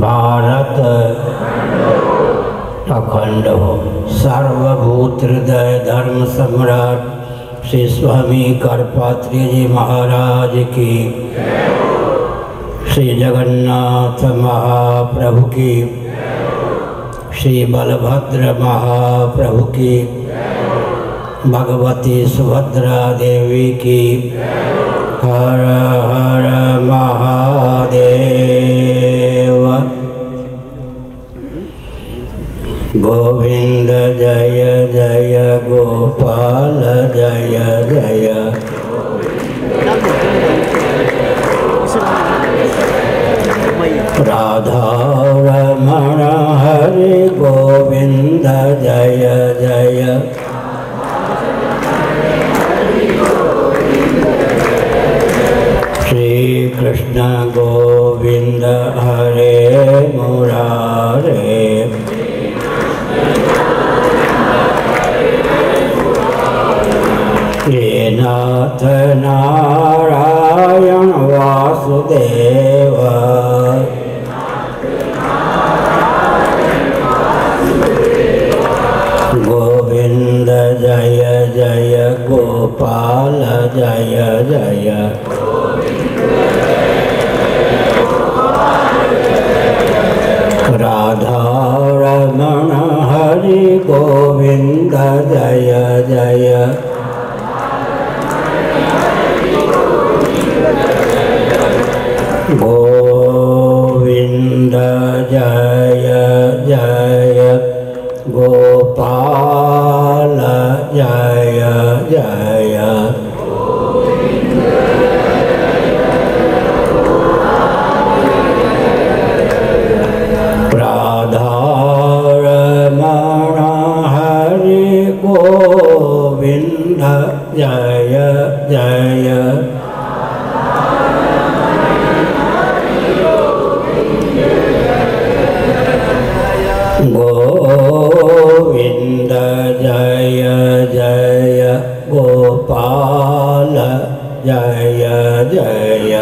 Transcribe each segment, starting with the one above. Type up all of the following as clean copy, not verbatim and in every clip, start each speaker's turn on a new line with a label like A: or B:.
A: भारत अखंड हो। सर्वभूत हृदय धर्म सम्राट श्री स्वामी करपात्री जी महाराज की, श्री जगन्नाथ महाप्रभु की, श्री बलभद्र महाप्रभु की, भगवती सुभद्रा देवी की। हर हर महादेव। गोविंद जय जय गोपाल जय जय। राधा रमण हरि गोविंद जय जय। श्री कृष्ण गोविंद हरे मुरारे। हे नाथ नारायण वासुदेव। गोविंद जय जय गोपाल जय जय। राधा रमण हरि गोविंद जय जय। गोविंद जय जय गोपाल जय जय। राधा रमण हरि गोविंद जय जय। गोविंद जय जय गोपाल जय जय।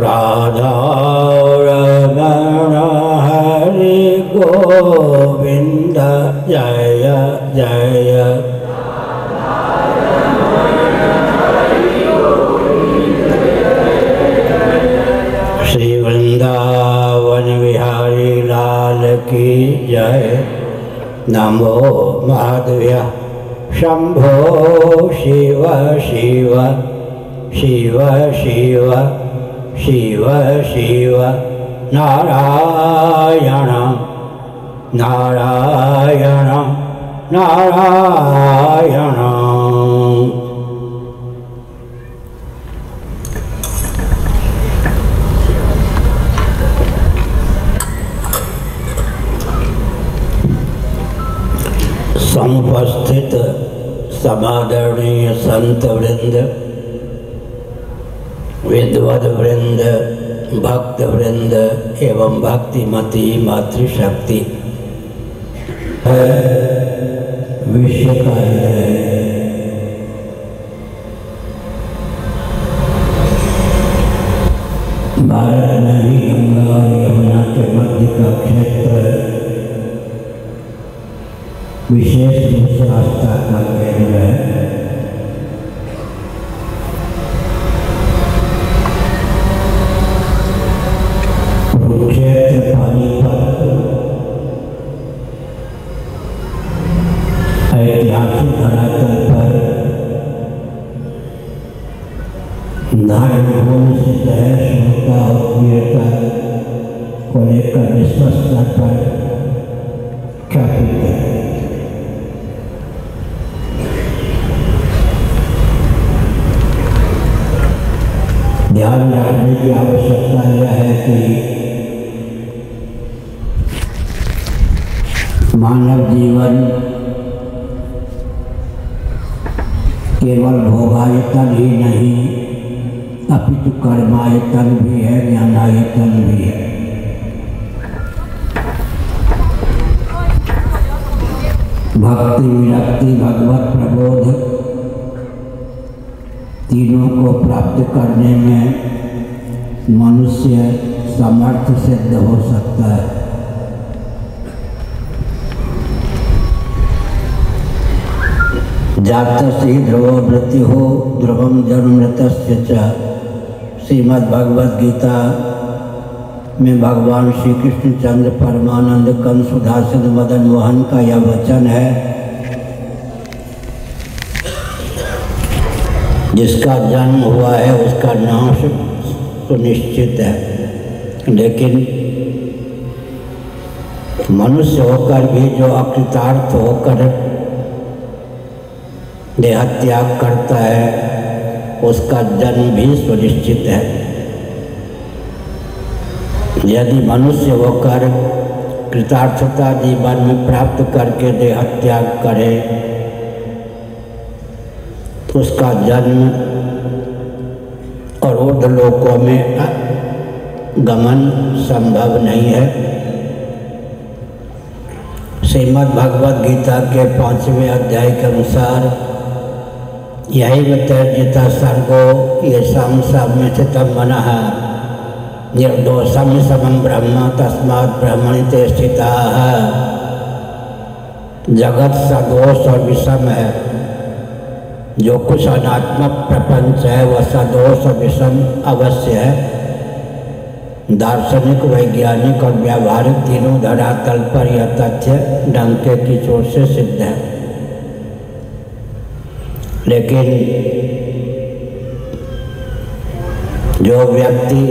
A: राधा रमण हरि गोविंद जय जय। श्री वृंदावन बिहारी लाल की जय। नमो माधव्य शंभो शिव शिव शिव शिव शिव शिव। नारायण नारायण नारायण। समुपस्थित समादरणीय संत वृंद, विद्वद वृंद, भक्त वृंद एवं भक्तिमती मातृशक्ति विश्व का भारत नदी गंगा और यमुना के मध्य का क्षेत्र विशेष रूप से आस्था का केंद्र है। कुरुक्षेत्र पानीपत ऐतिहासिक धरातल पर धर्मभूमि से सहिष्णुता और वीरता को लेकर विश्व स्तर पर ख्यापित है। ध्यान रखने की आवश्यकता यह है कि मानव जीवन केवल भोगायतन ही नहीं अपितु कर्मायतन भी है, ज्ञानायतन भी है। भक्ति, विरक्ति, भगवत प्रबोध तीनों को प्राप्त करने में मनुष्य समर्थ सिद्ध हो सकता है। जातस्य ध्रुवो मृत्युः ध्रुवं जन्ममृतस्य च। श्रीमद् भगवद गीता में भगवान श्री कृष्णचंद्र परमानंद कंस सुधासन मदन मोहन का यह वचन है, जिसका जन्म हुआ है उसका नाश सुनिश्चित है। लेकिन मनुष्य होकर भी जो अकृतार्थ होकर देहत्याग करता है उसका जन्म भी सुनिश्चित है। यदि मनुष्य होकर कृतार्थता जीवन में प्राप्त करके देहत्याग करे तो उसका जन्म और ऊर्ध्व लोकों में गमन संभव नहीं है। श्रीमद् भगवद गीता के 5वें अध्याय के अनुसार यही त्यजिता सर्गो ये साम्यस्थितं मनः निर्दोषम समं ब्रह्म तस्मात् ब्रह्मणि स्थिताः। जगत सदोष और विषम है। जो कुछ अनात्मक प्रपंच है वह सदोष और विषम अवश्य है। दार्शनिक, वैज्ञानिक और व्यावहारिक तीनों धरातल पर यह तथ्य डंके की चोट से सिद्ध है। लेकिन जो व्यक्ति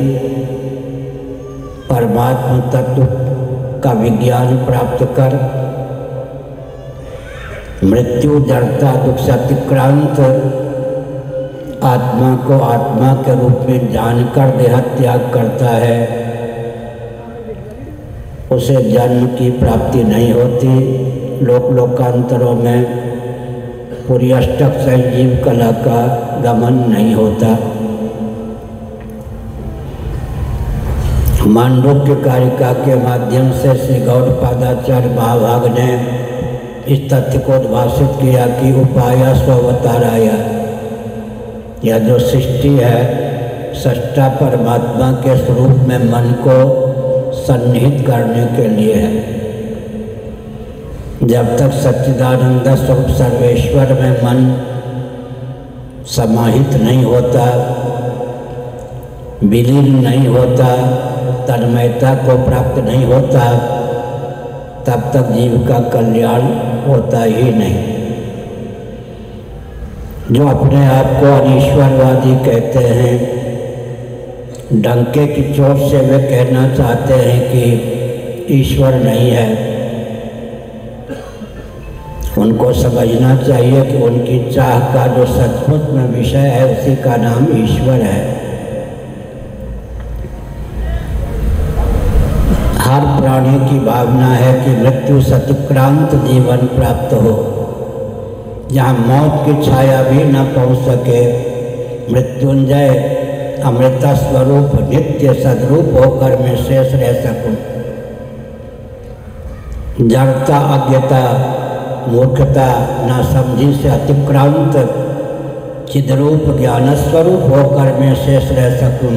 A: परमात्म तत्व का विज्ञान प्राप्त कर मृत्यु, जड़ता, दुख से अतिक्रांत आत्मा को आत्मा के रूप में जानकर देहत्याग करता है, उसे जन्म की प्राप्ति नहीं होती। लोकांतरों में पूरी अष्टक संजीव कला का गमन नहीं होता। मांडुक्य कारिका के माध्यम से श्री गौड़पादाचार्य महाभाग ने इस तथ्य को उद्भाषित किया कि उपाय स्ववताराय, यह जो सृष्टि है सृष्टा परमात्मा के स्वरूप में मन को सन्निहित करने के लिए है। जब तक सच्चिदानंद स्वरूप सर्वेश्वर में मन समाहित नहीं होता, विलीन नहीं होता, तन्मयता को प्राप्त नहीं होता, तब तक जीव का कल्याण होता ही नहीं। जो अपने आप को अनीश्वरवादी कहते हैं, डंके की चोट से वे कहना चाहते हैं कि ईश्वर नहीं है। उनको समझना चाहिए कि उनकी चाह का जो सचमुच में विषय है उसी का नाम ईश्वर है। हर प्राणी की भावना है कि मृत्यु से अतिक्रांत जीवन प्राप्त हो, जहाँ मौत की छाया भी न पहुँच सके। मृत्युंजय अमृत स्वरूप नित्य सद्रूप होकर मैं शेष रह सकूं। जड़ता, अज्ञता, मूर्खता, नासमझी से अतिक्रांत चिद्रूप ज्ञान स्वरूप होकर मैं शेष रह सकूं।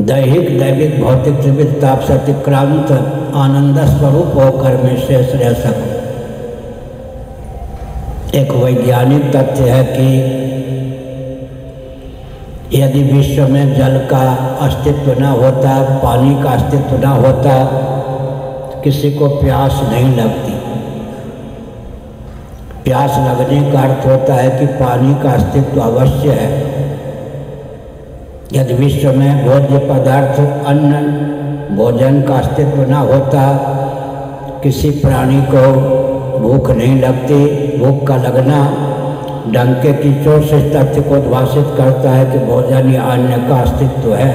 A: दैहिक, दैविक, भौतिक त्रिविध ताप से अतिक्रांत आनंद स्वरूप होकर मैं शेष रह सकूं। एक वैज्ञानिक तथ्य है कि यदि विश्व में जल का अस्तित्व न होता, पानी का अस्तित्व न होता, किसी को प्यास नहीं लगती। प्यास लगने का अर्थ होता है कि पानी का अस्तित्व अवश्य है। यदि विश्व में भोज्य पदार्थ, अन्न, भोजन का अस्तित्व न होता, किसी प्राणी को भूख नहीं लगती। भूख का लगना डंके की चोट से तथ्य को उद्भाषित करता है कि भोजन या अन्न का अस्तित्व है।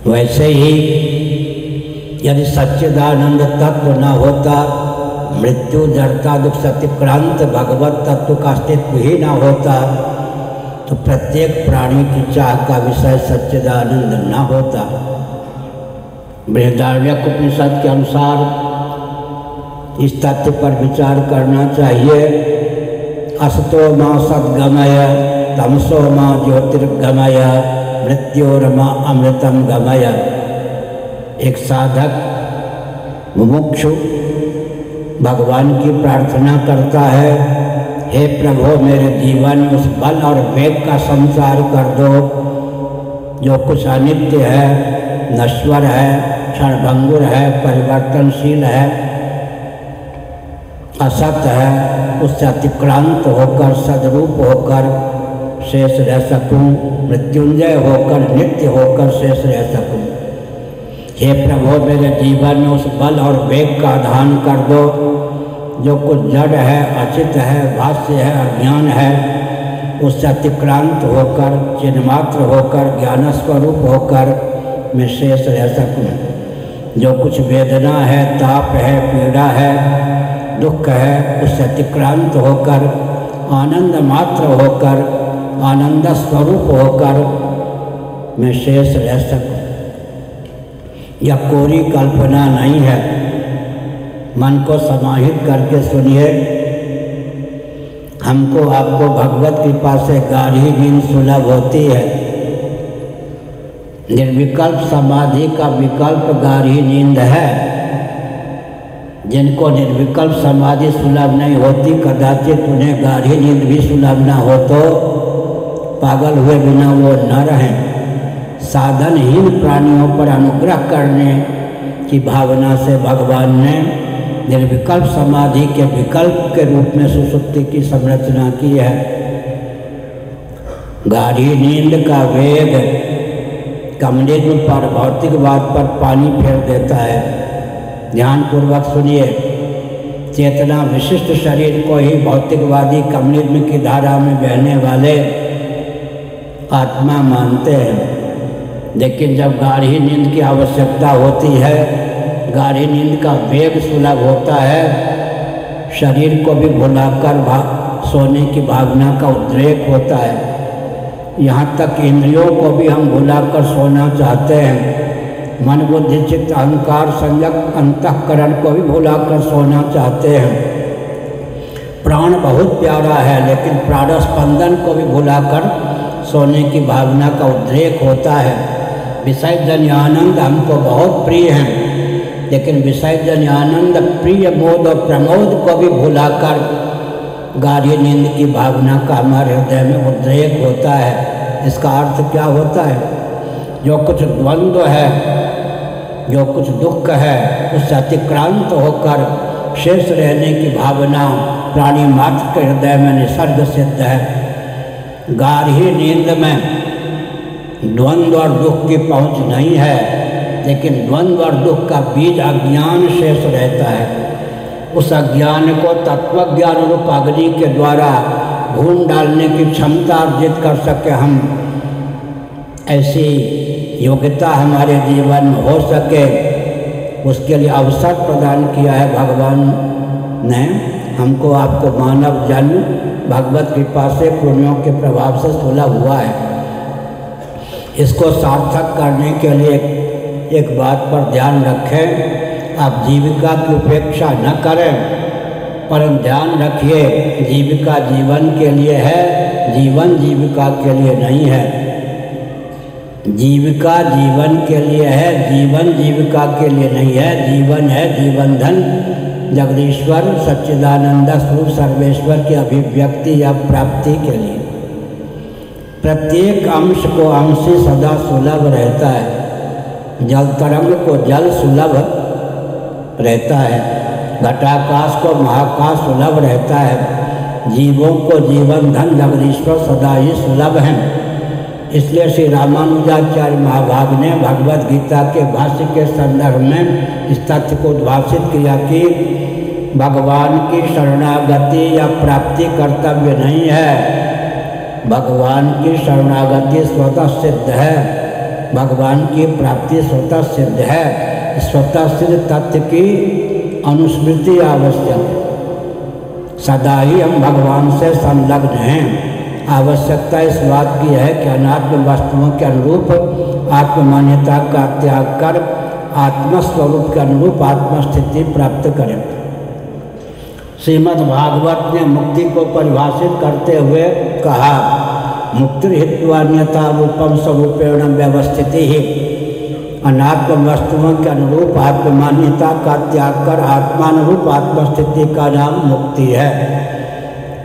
A: वैसे ही यदि सच्चिदानंद तत्व न होता, मृत्यु, जड़ता, दुख से अतिक्रांत भगवत तत्व का अस्तित्व ही न होता, तो प्रत्येक प्राणी की चाह का विषय सच्चिदानंद न होता। बृहदारण्यक उपनिषद के अनुसार इस तथ्य पर विचार करना चाहिए। असतो मां सद्गमय तमसो मां ज्योतिर्गमय मृत्योर्मा अमृतम गमय। एक साधक मुमुक्षु भगवान की प्रार्थना करता है, हे प्रभु मेरे जीवन में उस बल और वेग का संचार कर दो जो कुछ अनित्य है, नश्वर है, क्षणभंगुर है, परिवर्तनशील है, असत है, उससे अतिक्रांत होकर सदरूप होकर शेष रह सकूं, मृत्युंजय होकर नित्य होकर शेष रह सकूं। हे प्रभु मेरे जीवन में उस बल और वेग का दान कर दो जो कुछ जड़ है, अचित है, भाष्य है, अज्ञान है, उससे अतिक्रांत होकर चिन्मात्र होकर ज्ञान स्वरूप होकर मैं शेष रह सकूं। जो कुछ वेदना है, ताप है, पीड़ा है, दुख है, उससे अतिक्रांत होकर आनंद मात्र होकर आनंद स्वरूप होकर मैं शेष रह सकूं। यह कोरी कल्पना नहीं है। मन को समाहित करके सुनिए। हमको आपको भगवत कृपा से गाढ़ी नींद सुलभ होती है। निर्विकल्प समाधि का विकल्प गाढ़ी नींद है। जिनको निर्विकल्प समाधि सुलभ नहीं होती, कदाचित उन्हें गाढ़ी नींद भी सुलभ न हो तो पागल हुए बिना वो न रहें। साधनहीन प्राणियों पर अनुग्रह करने की भावना से भगवान ने निर्विकल्प समाधि के विकल्प के रूप में सुषुप्ति की संरचना की है। गाढ़ी नींद का वेग कम्युनिज्म पर, भौतिकवाद पर पानी फेर देता है। ध्यानपूर्वक सुनिए। चेतना विशिष्ट शरीर को ही भौतिकवादी कम्युनिज्म की धारा में बहने वाले आत्मा मानते हैं, लेकिन जब गाढ़ी नींद की आवश्यकता होती है, गाढ़ी नींद का वेग सुलभ होता है, शरीर को भी भुलाकर सोने की भावना का उद्रेक होता है। यहाँ तक इंद्रियों को भी हम भुलाकर सोना चाहते हैं। मन बुद्धि चित्त अहंकार संयक अंतःकरण को भी भुलाकर सोना चाहते हैं। प्राण बहुत प्यारा है, लेकिन प्राण स्पंदन को भी भुलाकर सोने की भावना का उद्रेक होता है। विषय जन्य आनंद हमको बहुत प्रिय हैं, लेकिन विषय जन्य आनंद प्रिय मोद और प्रमोद को भी भुलाकर गाढ़ी नींद की भावना का हमारे हृदय में उद्रेक होता है। इसका अर्थ क्या होता है? जो कुछ द्वंद्व है, जो कुछ दुख है, उससे अतिक्रांत होकर शेष रहने की भावना प्राणी मात्र के हृदय में निसर्ग सिद्ध है। गाढ़ी नींद में द्वंद्व और दुख की पहुँच नहीं है, लेकिन द्वंद्व और दुख का बीज अज्ञान शेष रहता है। उस अज्ञान को तत्वज्ञान रूप अग्नि के द्वारा भून डालने की क्षमता अर्जित कर सके हम, ऐसी योग्यता हमारे जीवन में हो सके, उसके लिए अवसर प्रदान किया है भगवान ने हमको। आपको मानव जन्म भगवत कृपा से पुण्यों के प्रभाव से सुलभ हुआ है। इसको सार्थक करने के लिए एक बात पर ध्यान रखें। आप जीविका की उपेक्षा न करें, परंतु ध्यान रखिए जीविका जीवन के लिए है, जीवन जीविका के लिए नहीं है। जीविका जीवन के लिए है, जीवन जीविका के लिए नहीं है। जीवन है जीवन धन जगदीश्वर सच्चिदानंद स्वरूप सर्वेश्वर की अभिव्यक्ति या प्राप्ति के लिए। प्रत्येक अंश को अंशी सदा सुलभ रहता है। जल तरंग को जल सुलभ रहता है, घटाकाश को महाकाश सुलभ रहता है, जीवों को जीवन धन जगदीश्वर सदा ही सुलभ हैं। इसलिए श्री रामानुजाचार्य महाभाग ने भगवद गीता के भाष्य के संदर्भ में इस तथ्य को उद्भाषित किया कि भगवान की शरणागति या प्राप्ति कर्तव्य नहीं है, भगवान की शरणागति स्वतः सिद्ध है, भगवान की प्राप्ति स्वतः सिद्ध है। स्वतः सिद्ध तथ्य की अनुस्मृति आवश्यक है। सदा ही हम भगवान से संलग्न हैं। आवश्यकता इस बात की है कि अनात्म वस्तुओं के अनुरूप आत्ममान्यता का त्याग कर आत्मस्वरूप के अनुरूप आत्मस्थिति प्राप्त करें। श्रीमद् भागवत ने मुक्ति को परिभाषित करते हुए कहा, मुक्ति हित्वान्यता रूपम स्वरूपेण व्यवस्थिति ही, अनात्म वस्तुओं के अनुरूप आत्ममान्यता का त्याग कर आत्मानुरूप आत्मस्थिति का नाम मुक्ति है।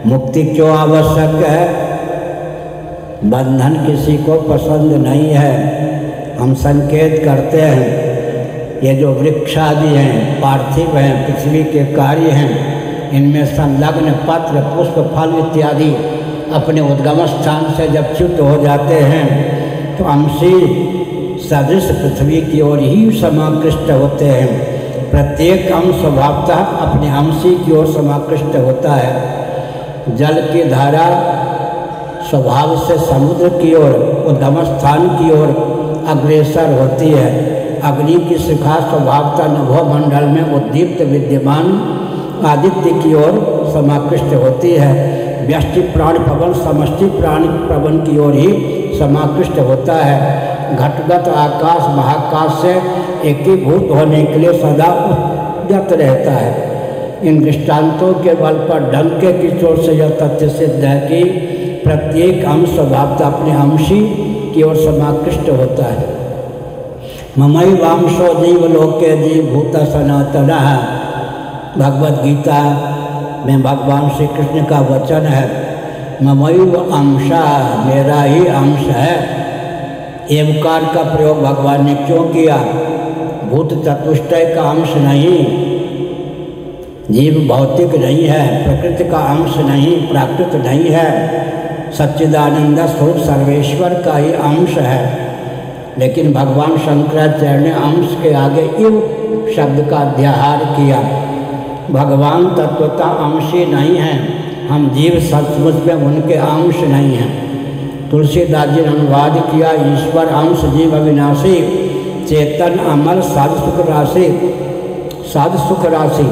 A: मुक्ति क्यों आवश्यक है? बंधन किसी को पसंद नहीं है। हम संकेत करते हैं, ये जो वृक्ष आदि हैं, पार्थिव हैं, पृथ्वी के कार्य हैं, इनमें संलग्न पत्र, पुष्प, फल इत्यादि अपने उद्गम स्थान से जब च्युत हो जाते हैं तो अंशी सदृश पृथ्वी की ओर ही समाकृष्ट होते हैं। प्रत्येक अंश स्वभावतः अपने अंशी की ओर समाकृष्ट होता है। जल की धारा स्वभाव से समुद्र की ओर, उद्गम स्थान की ओर अग्रसर होती है। अग्नि की शिखा स्वभावतः नभोमंडल में उद्दीप्त विद्यमान आदित्य की ओर समाकृष्ट होती है। व्यष्टि प्राण पवन समष्टि प्राण पवन की ओर ही समाकृष्ट होता है। घटगत आकाश महाकाश से एकीभूत होने के लिए सदा उद्यत रहता है। इन दृष्टांतों के बल पर डंके की चोट से यह तथ्य सिद्ध है कि प्रत्येक अंश स्वभावतः अपने अंशी की ओर समाकृष्ट होता है। ममई वांशो जीव लोके जीव भूत सनातन। भगवद गीता में भगवान श्री कृष्ण का वचन है, ममैव अंशा, मेरा ही अंश है। एवकार का प्रयोग भगवान ने क्यों किया? भूत चतुष्टय का अंश नहीं, जीव भौतिक नहीं है, प्रकृति का अंश नहीं, प्राकृत नहीं है, सच्चिदानंद स्वरूप सर्वेश्वर का ही अंश है। लेकिन भगवान शंकराचार्य ने अंश के आगे इव शब्द का अध्याहार किया। भगवान तत्वता अंशी नहीं हैं, हम जीव सचमुच में उनके अंश नहीं हैं। तुलसीदास जी ने अनुवाद किया, ईश्वर अंश जीव अविनाशी, चेतन अमल साध सुख राशि, साध सुख राशि।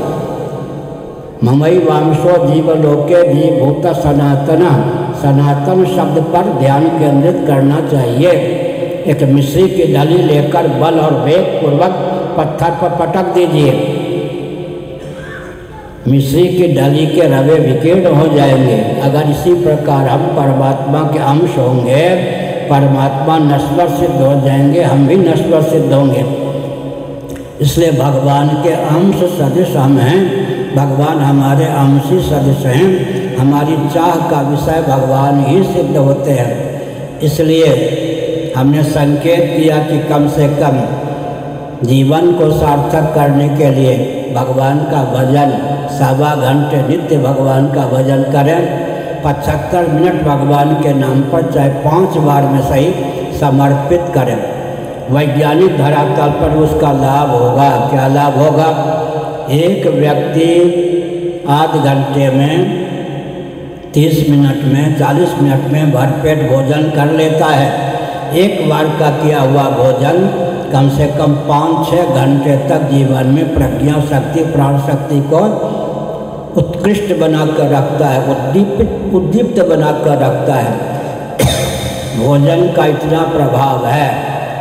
A: ममई वांशो जीव लोके जीव भूत सनातन। सनातन शब्द पर ध्यान केंद्रित करना चाहिए। एक मिश्री की डली लेकर बल और वेग पूर्वक पत्थर पर पटक दीजिए, मिश्री की डली के रवे विकीर्ण हो जाएंगे। अगर इसी प्रकार हम परमात्मा के अंश होंगे, परमात्मा नश्वर सिद्ध हो जाएंगे, हम भी नश्वर सिद्ध होंगे। इसलिए भगवान के अंश सदृश हम हैं, भगवान हमारे अंशी सदृश हैं। हमारी चाह का विषय भगवान ही सिद्ध होते हैं। इसलिए हमने संकेत किया कि कम से कम जीवन को सार्थक करने के लिए भगवान का भजन 1.25 घंटे नित्य भगवान का भजन करें। 75 मिनट भगवान के नाम पर चाहे 5 बार में सही समर्पित करें। वैज्ञानिक धरातल पर उसका लाभ होगा। क्या लाभ होगा? एक व्यक्ति आध घंटे में, 30 मिनट में, 40 मिनट में भरपेट भोजन कर लेता है। एक बार का किया हुआ भोजन कम से कम 5-6 घंटे तक जीवन में प्रज्ञा शक्ति, प्राण शक्ति को उत्कृष्ट बनाकर रखता है, उद्दीप्त बनाकर रखता है। भोजन का इतना प्रभाव है।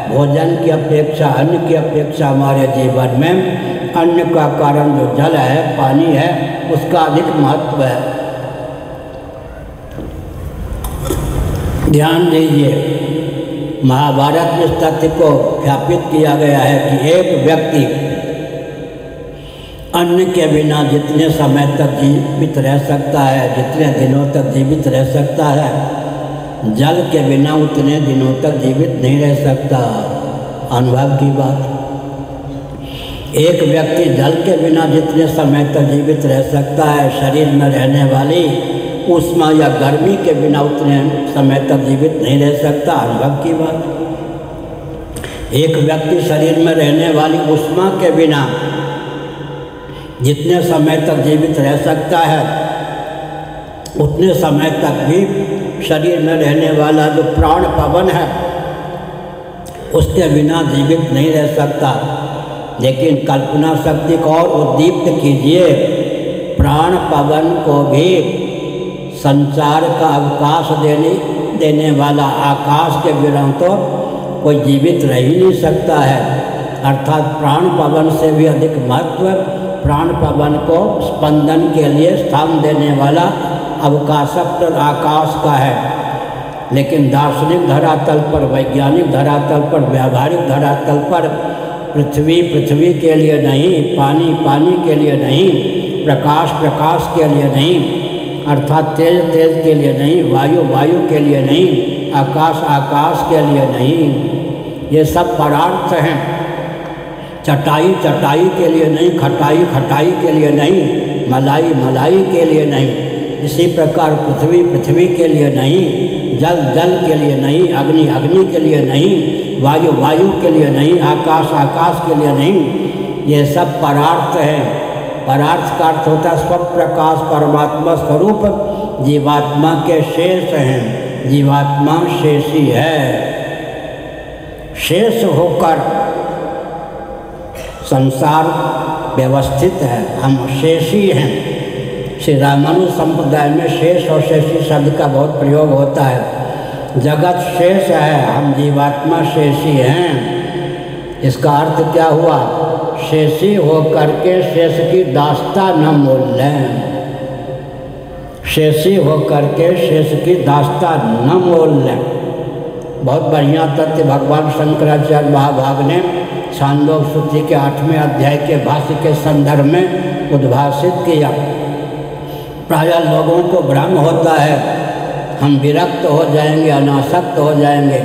A: भोजन की अपेक्षा, अन्न की अपेक्षा हमारे जीवन में अन्न का कारण जो जल है, पानी है, उसका अधिक महत्व है। ध्यान दीजिए, महाभारत में इस तथ्य को ख्यापित किया गया है कि एक व्यक्ति अन्न के बिना जितने समय तक जीवित रह सकता है, जितने दिनों तक जीवित रह सकता है, जल के बिना उतने दिनों तक जीवित नहीं रह सकता। अनुभव की बात। एक व्यक्ति जल के बिना जितने समय तक जीवित रह सकता है, शरीर में रहने वाली ऊष्मा या गर्मी के बिना उतने समय तक जीवित नहीं रह सकता। अनुभव की बात। एक व्यक्ति शरीर में रहने वाली ऊष्मा के बिना जितने समय तक जीवित रह सकता है, उतने समय तक भी शरीर में रहने वाला जो प्राण पवन है, उसके बिना जीवित नहीं रह सकता। लेकिन कल्पना शक्ति को और उद्दीप्त कीजिए, प्राण पवन को भी संचार का अवकाश देने वाला आकाश के बिना तो कोई जीवित रह ही नहीं सकता है। अर्थात प्राण पवन से भी अधिक महत्व प्राण पवन को स्पंदन के लिए स्थान देने वाला अवकाशक आकाश का है। लेकिन दार्शनिक धरातल पर, वैज्ञानिक धरातल पर, व्यावहारिक धरातल पर पृथ्वी पृथ्वी के लिए नहीं, पानी पानी के लिए नहीं, प्रकाश प्रकाश के लिए नहीं, अर्थात तेज तेज के लिए नहीं, वायु वायु के लिए नहीं, आकाश आकाश के लिए नहीं, ये सब परार्थ हैं। चटाई चटाई के लिए नहीं, खटाई खटाई के लिए नहीं, मलाई मलाई के लिए नहीं। इसी प्रकार पृथ्वी पृथ्वी के लिए नहीं, जल जल के लिए नहीं, अग्नि अग्नि के लिए नहीं, वायु वायु के लिए नहीं, आकाश आकाश के लिए नहीं, ये सब परार्थ हैं। परार्थ का अर्थ होता है स्वप्रकाश परमात्मा स्वरूप जीवात्मा के शेष हैं। जीवात्मा शेषी है, शेष होकर संसार व्यवस्थित है, हम शेषी हैं। श्री रामानुज संप्रदाय में शेष और शेषी शब्द का बहुत प्रयोग होता है। जगत शेष है, हम जीवात्मा शेषी हैं। इसका अर्थ क्या हुआ? शेषी होकर के शेष की दास्ता न मोल लें, शेषी होकर के शेष की दास्ता न मोल लें। बहुत बढ़िया तथ्य भगवान शंकराचार्य महाभाग ने छांदोग्य सूत्र के 8वें अध्याय के भाष्य के संदर्भ में उद्भाषित किया। प्रायः लोगों को भ्रम होता है, हम विरक्त हो जाएंगे, अनासक्त हो जाएंगे।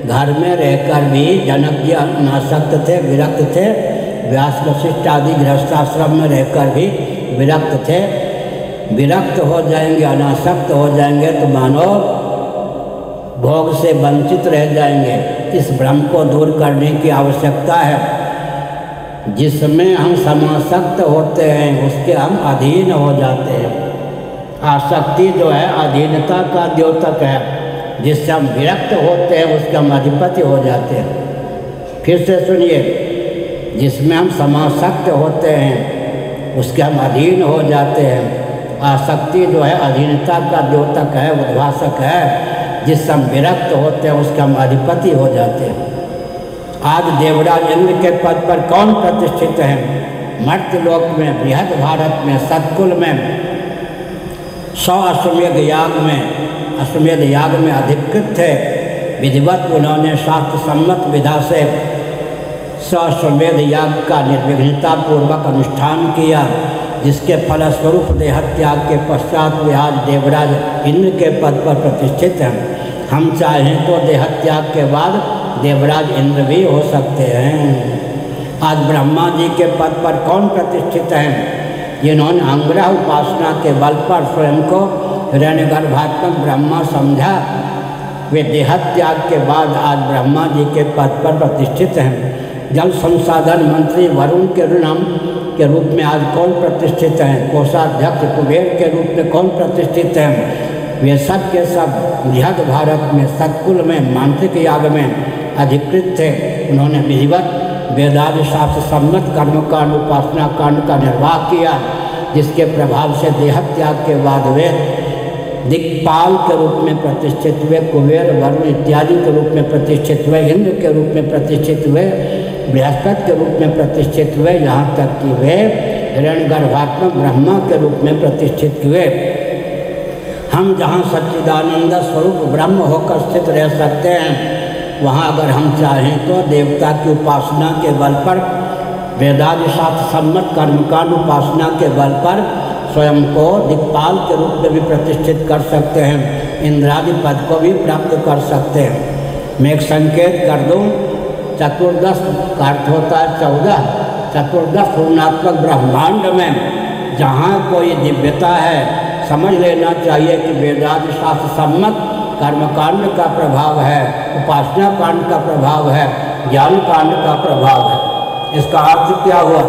A: घर में रहकर भी जनक जी अनासक्त थे, विरक्त थे। व्यास वशिष्ठ आदि गृहस्थाश्रम में रहकर भी विरक्त थे। विरक्त हो जाएंगे, अनासक्त हो जाएंगे तो मानो भोग से वंचित रह जाएंगे। इस भ्रम को दूर करने की आवश्यकता है। जिसमें हम समासक्त होते हैं उसके हम अधीन हो जाते हैं। आसक्ति जो है अधीनता का द्योतक है। जिससे हम विरक्त होते हैं उसके हम अधिपति हो जाते हैं। फिर से सुनिए, जिसमें हम समासक्त होते हैं उसके हम अधीन हो जाते हैं। आसक्ति जो है अधीनता का द्योतक है, उद्भाषक है। जिससे हम विरक्त होते हैं उसके हम अधिपति हो जाते हैं। आज देवराज इंद्र के पद पर कौन प्रतिष्ठित है? मर्त्यलोक में, बृहद भारत में, सतकुल में 100 अश्वमेध याग में अधिकृत थे। विधिवत उन्होंने शास्त्र सम्मत विधा से 100 अश्वमेध याग का निर्विघ्नता पूर्वक अनुष्ठान किया, जिसके फलस्वरूप देहत्याग के पश्चात वे आज देवराज इंद्र के पद पर प्रतिष्ठित हैं। हम चाहें तो देहत्याग के बाद देवराज इंद्र भी हो सकते हैं। आज ब्रह्मा जी के पद पर कौन प्रतिष्ठित हैं? जिन्होंने अंग्रह उपासना के बल पर स्वयं को हिरण्यगर्भात्मक ब्रह्मा समझा, वे देहत्याग के बाद आज ब्रह्मा जी के पद पर प्रतिष्ठित हैं। जल संसाधन मंत्री वरुण के नाम के रूप में आज कौन प्रतिष्ठित हैं? कोषाध्यक्ष कुबेर के रूप में कौन प्रतिष्ठित हैं? वे सब के सब बृहद भारत में, सतकुल में, मांत्रिक याग में अधिकृत थे। उन्होंने विधिवत वेदादि शास्त्र सम्मत कर्मकांड उपासना कांड का निर्वाह किया, जिसके प्रभाव से देहत्याग के बाद वे दिक्पाल के रूप में प्रतिष्ठित हुए, कुबेर वरुण इत्यादि के रूप में प्रतिष्ठित हुए, इंद्र के रूप में प्रतिष्ठित हुए, बृहस्पति के रूप में प्रतिष्ठित हुए, यहाँ तक कि वे हिरण्यगर्भात्मक ब्रह्मा के रूप में प्रतिष्ठित हुए। हम जहाँ सच्चिदानंद स्वरूप ब्रह्म होकर स्थित रह सकते हैं, वहाँ अगर हम चाहें तो देवता की उपासना के बल पर, वेदादि शास्त्र सम्मत कर्मकांड उपासना के बल पर स्वयं को दिक्पाल के रूप में भी प्रतिष्ठित कर सकते हैं। इंद्रादि पद को भी प्राप्त कर सकते हैं। मैं एक संकेत कर दूँ, चतुर्दश का अर्थ होता है 14। चतुर्दश पूर्णात्मक ब्रह्मांड में जहाँ कोई दिव्यता है, समझ लेना चाहिए कि वेदादि शास्त्र सम्मत कर्मकांड का प्रभाव है, उपासना कांड का प्रभाव है, ज्ञान कांड का प्रभाव है। इसका अर्थ क्या हुआ?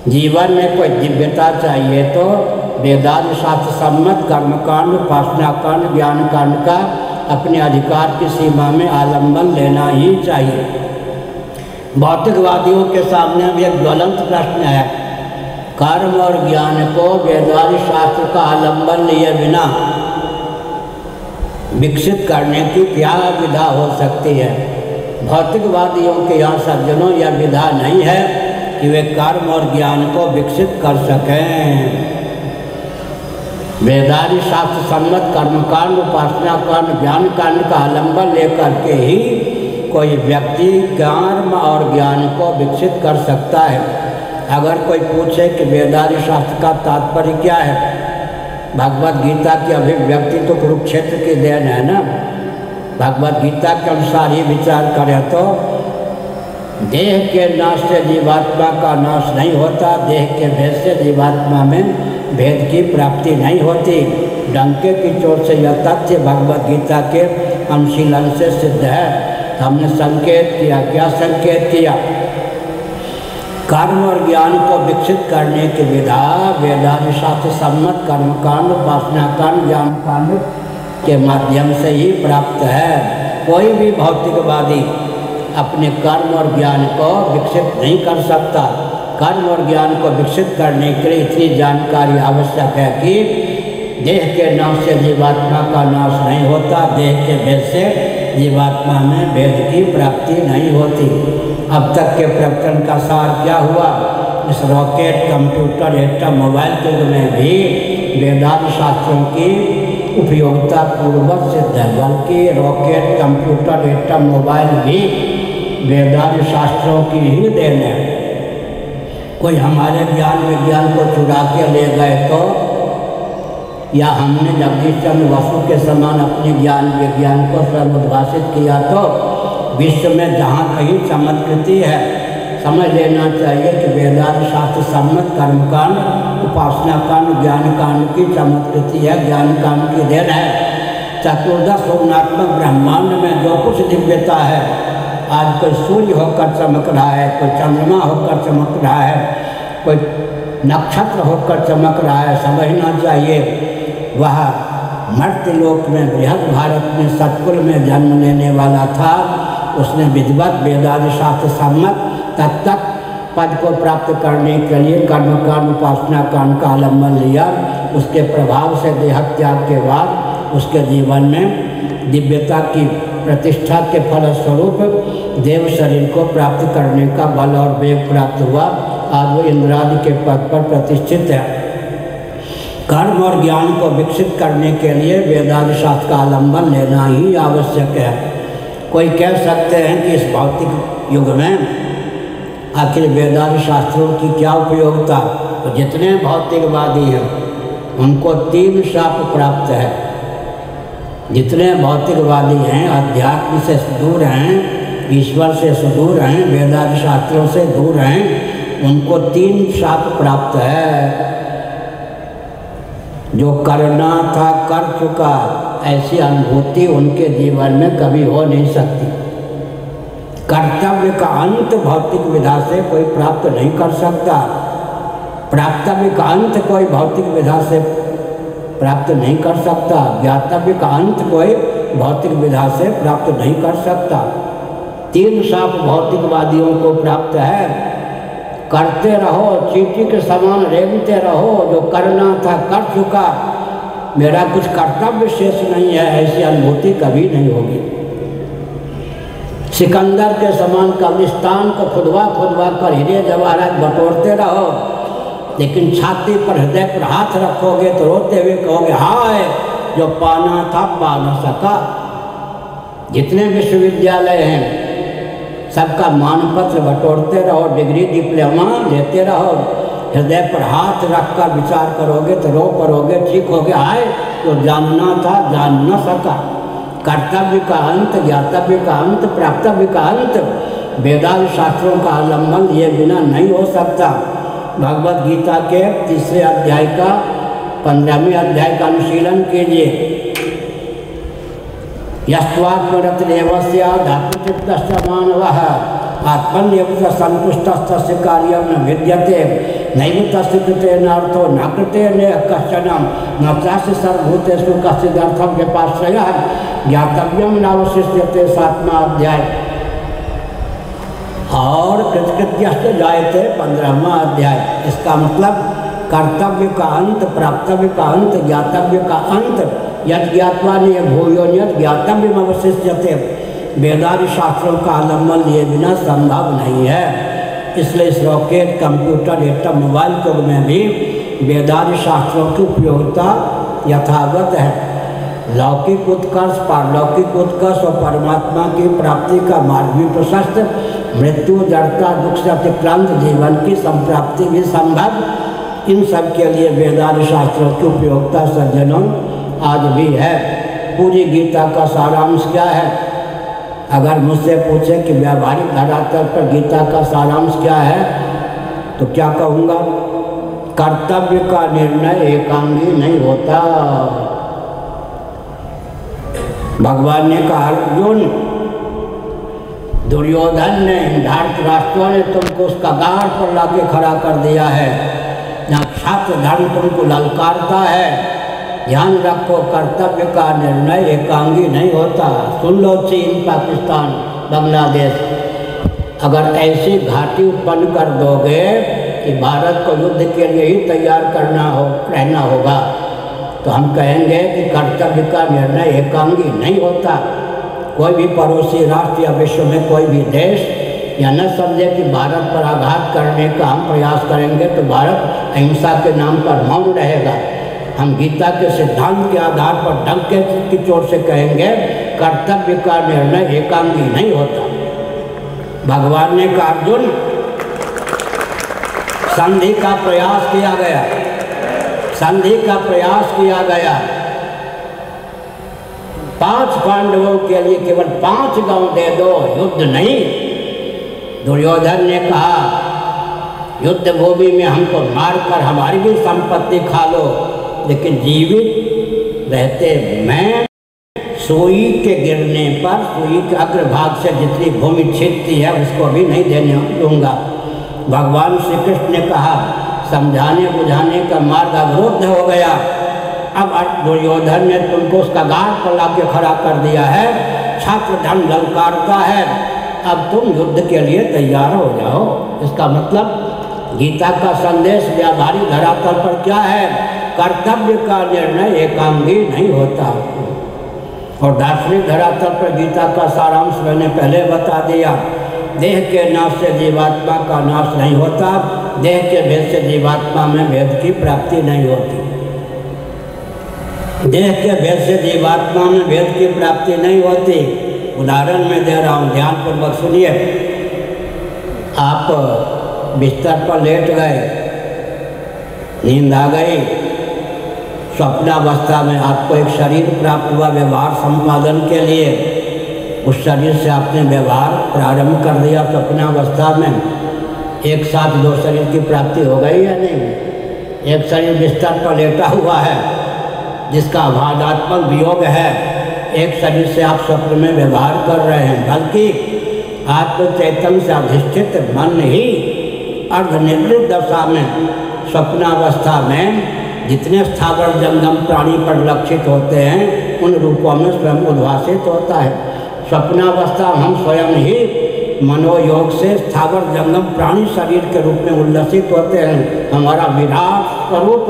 A: जीवन में कोई दिव्यता चाहिए तो वेदादि शास्त्र सम्मत कर्मकांड, उपासना कांड, ज्ञान कांड का अपने अधिकार की सीमा में आलम्बन लेना ही चाहिए। भौतिकवादियों के सामने भी एक ज्वलंत प्रश्न है, कर्म और ज्ञान को वेदादि शास्त्र का आलम्बन लिए बिना विकसित करने की क्या विधा हो सकती है? भौतिकवादियों के यहाँ सज्जनों यह विधा नहीं है कि वे कर्म और ज्ञान को विकसित कर सकें। वेदादि शास्त्र सम्मत कर्मकांड, उपासना कांड, ज्ञान कांड का आलंबन लेकर के ही कोई व्यक्ति कर्म और ज्ञान को विकसित कर सकता है। अगर कोई पूछे कि वेदादि शास्त्र का तात्पर्य क्या है, भगवद गीता की अभिव्यक्ति तो कुरुक्षेत्र की देन है ना। भगवद गीता के अनुसार ही विचार करें तो देह के नाश से जीवात्मा का नाश नहीं होता, देह के भेद से जीवात्मा में भेद की प्राप्ति नहीं होती। डंके की चोट से यह तथ्य भगवद गीता के अनुशीलन से सिद्ध है। हमने संकेत किया, क्या संकेत किया? कर्म और ज्ञान को विकसित करने की विधा वेदादि शास्त्र सम्मत कर्मकांड, उपासना कांड, ज्ञान कांड के माध्यम से ही प्राप्त है। कोई भी भौतिकवादी अपने कर्म और ज्ञान को विकसित नहीं कर सकता। कर्म और ज्ञान को विकसित करने के लिए इतनी जानकारी आवश्यक है कि देह के नाश से जीवात्मा का नाश नहीं होता, देह के भेद से जीवात्मा में भेद की प्राप्ति नहीं होती। अब तक के प्रवचन का सार क्या हुआ? इस रॉकेट, कंप्यूटर, एटम, मोबाइल युग में भी वेदांत शास्त्रों की उपयोगिता पूर्वक सिद्ध है। बल्कि रॉकेट, कंप्यूटर, एटम, मोबाइल भी वेदांत शास्त्रों की ही देन है। कोई हमारे ज्ञान विज्ञान को चुरा के ले गए तो, या हमने जगदीश चंद्र बसु के समान अपने ज्ञान विज्ञान को सर्वोद्भाषित किया तो विश्व में जहाँ कहीं चमत्कृति है, समझ लेना चाहिए कि वेदांत शास्त्र सम्मत कर्मकांड, उपासना कांड, ज्ञान कांड की चमत्कृति है, ज्ञान कांड की देन है। चतुर्दश गुणात्मक ब्रह्मांड में जो कुछ दिव्यता है, आज कोई सूर्य होकर चमक रहा है, कोई चंद्रमा होकर चमक रहा है, कोई नक्षत्र होकर चमक रहा है, समझना चाहिए वह मर्त्य लोक में बृहद भारत में सतकुल में जन्म लेने वाला था। उसने विधिवत वेदांत शास्त्र सम्मत तत्त पद को प्राप्त करने के लिए कर्मकांड, उपासना कांड का आलम्बन लिया। उसके प्रभाव से देह त्याग के बाद उसके जीवन में दिव्यता की प्रतिष्ठा के फलस्वरूप देव शरीर को प्राप्त करने का बल और वेग प्राप्त हुआ। आज वो इंद्रादि के पद पर प्रतिष्ठित है। कर्म और ज्ञान को विकसित करने के लिए वेदांत शास्त्र का आलम्बन लेना ही आवश्यक है। कोई कह सकते हैं कि इस भौतिक युग में आखिर वेदांत शास्त्रों की क्या उपयोगिता? तो जितने भौतिकवादी हैं उनको 3 शाप प्राप्त है। जितने भौतिकवादी हैं, अध्यात्म से दूर हैं, ईश्वर से सुदूर हैं, वेदांत शास्त्रों से दूर हैं, उनको 3 शाप प्राप्त है। जो करना था कर चुका, ऐसी अनुभूति उनके जीवन में कभी हो नहीं सकती। कर्तव्य का अंत भौतिक विधा से कोई प्राप्त नहीं कर सकता। प्राप्तव्य का अंत कोई भौतिक विधा से प्राप्त नहीं कर सकता। ज्ञातव्य का अंत कोई भौतिक विधा से प्राप्त नहीं कर सकता। 3 शाप भौतिकवादियों को प्राप्त है। करते रहो, चींटी के समान रेंगते रहो, जो करना था कर चुका, मेरा कुछ कर्तव्य शेष नहीं है, ऐसी अनुभूति कभी नहीं होगी। सिकंदर के समान कब्रिस्तान को खुदवा खुदवा कर हीरे जवाहरात बटोरते रहो, लेकिन छाती पर, हृदय पर हाथ रखोगे तो रोते हुए कहोगे हाय, जो पाना था पा न सका। जितने विश्वविद्यालय हैं सबका मानपत्र बटोरते रहो, डिग्री डिप्लोमा लेते रहो, हृदय पर हाथ रखकर विचार करोगे तो रो पड़ोगे, ठीक होगे, हाय तो जानना था जान न सका। कर्तव्य का अंत, ज्ञातव्य का अंत, प्राप्तव्य का अंत वेदांत शास्त्रों का आलम्बन लिए बिना नहीं हो सकता। भगवद गीता के 3 अध्याय का 15वें अध्याय का अनुशीलन कीजिए। यस्त्वात्मरतिरेवस्य धातुचित्तस्य मानवः आत्मन्येव संतुष्टस्तस्य कार्यं न विद्यते नैव तस्य कृतेनार्थो न कृतेन कश्चन न तस्य सर्वभूतेषु कश्चिदर्थं व्यपाश्रयः ज्ञातव्यं नावशिष्यते। 7वां अध्याय। और कृतकृत्यस्य जायते 15वां अध्याय। इसका मतलब कर्तव्य का अंत, प्राप्तव्य का अंत, ज्ञातव्य का अंत, यद ज्ञात्वा ने भूयो यद ज्ञातव्यम अवशिष्यते। वेदांत शास्त्रों का आलम्बन लिए बिना संभव नहीं है। इसलिए इस रॉकेट, कंप्यूटर, एटम, मोबाइल युग में भी वेदांत शास्त्रों की उपयोगिता यथावत है। लौकिक उत्कर्ष, पारलौकिक उत्कर्ष और परमात्मा की प्राप्ति का मार्ग भी प्रशस्त, मृत्यु, जड़ता, दुख से अतिक्रांत जीवन की संप्राप्ति भी संभव। इन सब के लिए वेदांत शास्त्रों की उपयोगिता सज्जनों आज भी है। पूरी गीता का सारांश क्या है? अगर मुझसे पूछे कि व्यावहारिक धरातल पर गीता का सारांश क्या है, तो क्या कहूँगा? कर्तव्य का निर्णय एकांगी नहीं होता। भगवान ने कहा, अर्जुन, दुर्योधन ने, धृतराष्ट्र ने तुमको उस कगार पर लाके खड़ा कर दिया है जहाँ छात्र धर्म तुमको ललकारता है। ध्यान रखो, कर्तव्य का निर्णय एकांगी नहीं होता। सुन लो, चीन, पाकिस्तान, बांग्लादेश, अगर ऐसी घाटी उत्पन्न कर दोगे कि भारत को युद्ध के लिए ही तैयार रहना होगा, तो हम कहेंगे कि कर्तव्य का निर्णय एकांगी नहीं होता। कोई भी पड़ोसी राष्ट्र या विश्व में कोई भी देश या न समझे कि भारत पर आघात करने का हम प्रयास करेंगे तो भारत अहिंसा के नाम पर मौन रहेगा। हम गीता के सिद्धांत के आधार पर डंके की चोट से कहेंगे, कर्तव्य का निर्णय एकांगी नहीं होता। भगवान ने कहा, अर्जुन, संधि का प्रयास किया गया, संधि का प्रयास किया गया। 5 पांडवों के लिए केवल 5 गांव दे दो, युद्ध नहीं। दुर्योधन ने कहा, युद्ध भूमि में हमको मारकर हमारी भी संपत्ति खा लो, लेकिन जीवित रहते मैं सुई के गिरने पर, सुई के अग्रभाग से जितनी भूमि छिदती है उसको भी नहीं देने दूंगा। भगवान श्री कृष्ण ने कहा, समझाने बुझाने का मार्ग अवरुद्ध हो गया। अब दुर्योधन ने तुमको उसका गाढ़ पर लाके खड़ा कर दिया है, छात्र धर्म ललकारता है, अब तुम युद्ध के लिए तैयार हो जाओ। इसका मतलब गीता का संदेश व्यावहारिक धरातल पर क्या है? कर्तव्य का निर्णय एकांगी नहीं होता। और दार्शनिक धरातल पर गीता का सारांश मैंने पहले बता दिया। देह के नाश से जीवात्मा का नाश नहीं होता, देह के भेद से जीवात्मा में भेद की प्राप्ति नहीं होती। देह के भेद से जीवात्मा में भेद की प्राप्ति नहीं होती। उदाहरण मैं दे रहा हूँ, ध्यानपूर्वक सुनिए। आप बिस्तर पर लेट गए, नींद आ गई, स्वप्नावस्था में आपको एक शरीर प्राप्त हुआ व्यवहार संपादन के लिए। उस शरीर से आपने व्यवहार प्रारंभ कर दिया स्वप्नावस्था में। एक साथ 2 शरीर की प्राप्ति हो गई या नहीं? एक शरीर बिस्तर पर लेटा हुआ है जिसका भावनात्मक वियोग है, एक शरीर से आप स्वप्न में व्यवहार कर रहे हैं। बल्कि आत्म चैतन्य से अधिष्ठित मन ही अर्धनिद्रित दशा में, स्वप्नावस्था में जितने स्थावर जंगम प्राणी परिलक्षित होते हैं उन रूपों में स्वयं उद्भासित होता है। स्वप्नावस्था हम स्वयं ही मनोयोग से स्थावर जंगम प्राणी शरीर के रूप में उल्लसित होते हैं। हमारा विराट स्वरूप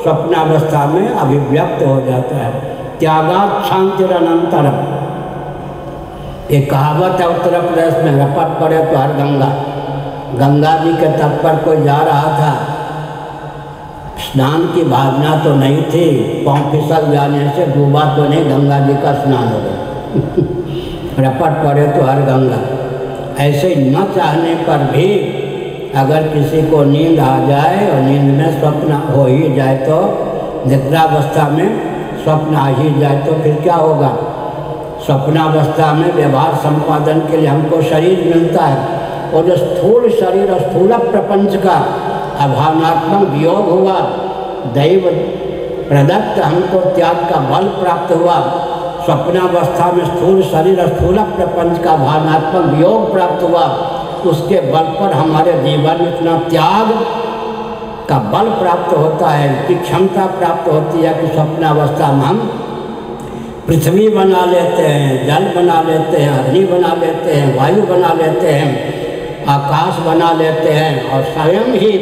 A: स्वप्नावस्था में अभिव्यक्त हो जाता है। त्यागात् शांतिरनंतरम, एक कहावत है उत्तर प्रदेश में, रपट पड़े तो हर गंगा। गंगा जी के तट पर कोई जा रहा था, स्नान की भावना तो नहीं थी, पाँव फिसल जाने से डूबा तो नहीं, गंगा जी का स्नान हो गया। रपट पड़े तो हर गंगा। ऐसे न चाहने पर भी अगर किसी को नींद आ जाए और नींद में स्वप्न हो ही जाए, तो निद्रावस्था में स्वप्न आ ही जाए, तो फिर क्या होगा? स्वप्नावस्था में व्यवहार संपादन के लिए हमको शरीर मिलता है, और जो स्थूल शरीर और स्थूल प्रपंच का अभावनात्मक वियोग हुआ, दैव प्रदत्त हमको त्याग का बल प्राप्त हुआ। स्वप्नावस्था में स्थूल शरीर और स्थूल प्रपंच का भावनात्मक वियोग प्राप्त हुआ, उसके बल पर हमारे जीवन में इतना त्याग का बल प्राप्त होता है, कि क्षमता प्राप्त होती है कि स्वप्नावस्था में हम पृथ्वी बना लेते हैं, जल बना लेते हैं, अग्नि बना लेते हैं, वायु बना लेते हैं, आकाश बना लेते हैं, और स्वयं ही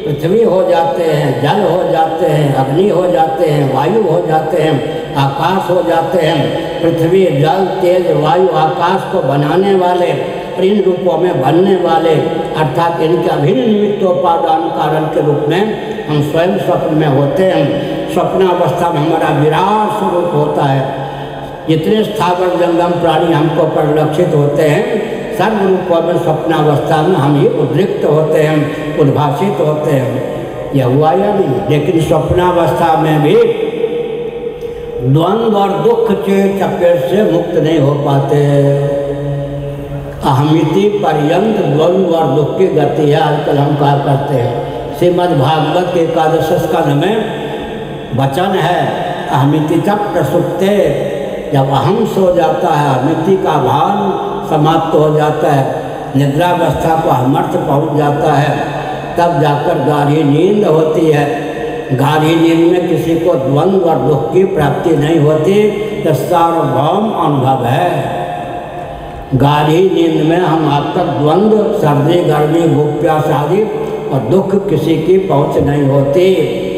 A: पृथ्वी हो जाते हैं, जल हो जाते हैं, अग्नि हो जाते हैं, वायु हो जाते हैं, आकाश हो जाते हैं। पृथ्वी, जल, तेज, वायु, आकाश को बनाने वाले इन रूपों में बनने वाले अर्थात इनके अभिन्न निमित्तोपादान कारण के रूप में हम स्वयं स्वप्न में होते हैं। स्वप्नावस्था में हमारा विराट स्वरूप होता है। जितने स्थावर जंगम प्राणी हमको परिलक्षित होते हैं सर्व रूपों में स्वप्नावस्था में हम ही उद्रिक्त होते हैं, उद्भाषित होते हैं। यह हुआ या नहीं? लेकिन स्वप्नावस्था में भी द्वंद्व और दुख के चपेट से मुक्त नहीं हो पाते। अहमिति पर्यंत द्वंद्व और दुख की गति है। आजकल हम कहा करते हैं श्रीमद् भागवत के एकादश स्कंध में वचन है अहमिति तक प्रसुप्ते। जब अहम सो जाता है, अहमिति का भान समाप्त हो जाता है, निद्रावस्था को अमर्थ पहुँच जाता है, तब जाकर गाढ़ी नींद होती है। गाढ़ी नींद में किसी को द्वंद्व और दुख की प्राप्ति नहीं होती। यह सार्वभौम अनुभव है। गाढ़ी नींद में हम आप तक द्वंद्व, सर्दी गर्मी भूख प्यास आदि और दुख किसी की पहुँच नहीं होती।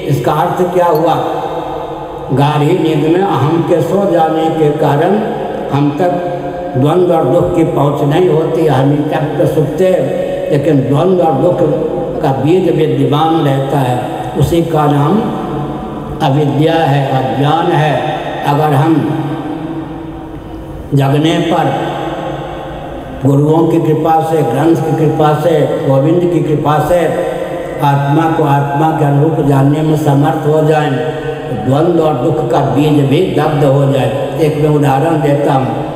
A: इसका अर्थ क्या हुआ? गाढ़ी नींद में अहम के सो जाने के कारण हम तक द्वंद्व और दुख की पहुँच नहीं होती। हम तक तो सुखते, लेकिन द्वंद्व और दुख का बीज विद्यमान रहता है। उसी का नाम अविद्या है, अज्ञान है। अगर हम जगने पर गुरुओं की कृपा से, ग्रंथ की कृपा से, गोविंद की कृपा से आत्मा को आत्मा के अनुरूप जानने में समर्थ हो जाएं, द्वंद्व और दुख का बीज भी दग्ध हो जाए। एक मैं उदाहरण देता हूँ।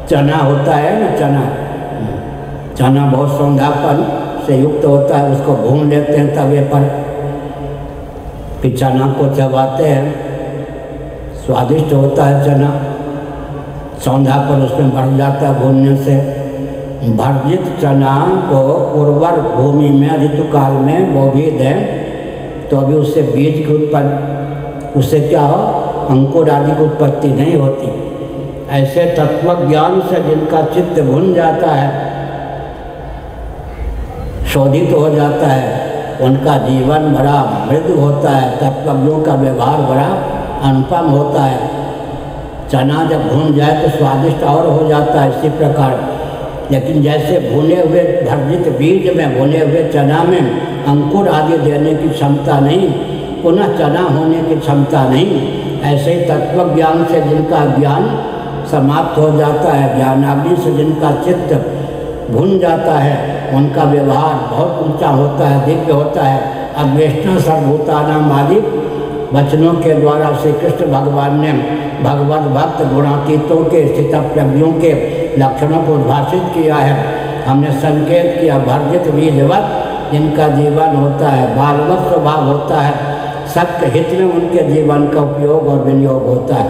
A: चना होता है ना, चना बहुत सौंधापन से युक्त होता है। उसको भून लेते हैं तवे पर, फिर चना को चबाते हैं, स्वादिष्ट होता है चना। सौंधापन उसमें बढ़ जाता है भूनने से। भर्जित चना को उर्वर भूमि में ऋतुकाल में बो भी दें तो अभी उससे बीज की उत्पत्ति, उससे क्या हो, अंकुर आदि की उत्पत्ति नहीं होती। ऐसे तत्व ज्ञान से जिनका चित्त भुन जाता है, शोधित हो जाता है, उनका जीवन बड़ा मृदु होता है, तत्वज्ञों का व्यवहार बड़ा अनुपम होता है। चना जब भून जाए तो स्वादिष्ट और हो जाता है। इसी प्रकार लेकिन जैसे भुने हुए भर्जित बीज में, भुने हुए चना में अंकुर आदि देने की क्षमता नहीं, पुनः चना होने की क्षमता नहीं, ऐसे ही तत्व ज्ञान से जिनका ज्ञान समाप्त हो जाता है, ज्ञानाग्नि से जिनका चित्त भुन जाता है, उनका व्यवहार बहुत ऊंचा होता है, दिव्य होता है। अद्वेष्टा सर्वभूतानां आदि वचनों के द्वारा श्री कृष्ण भगवान ने भगवत भक्त गुणातीतों के स्थितप्रज्ञों के लक्षणों को उद्भाषित किया है। हमने संकेत किया भर्जित बीजवत जिनका जीवन होता है, बालवत स्वभाव होता है, सबके हित में उनके जीवन का उपयोग और विनियोग होता है।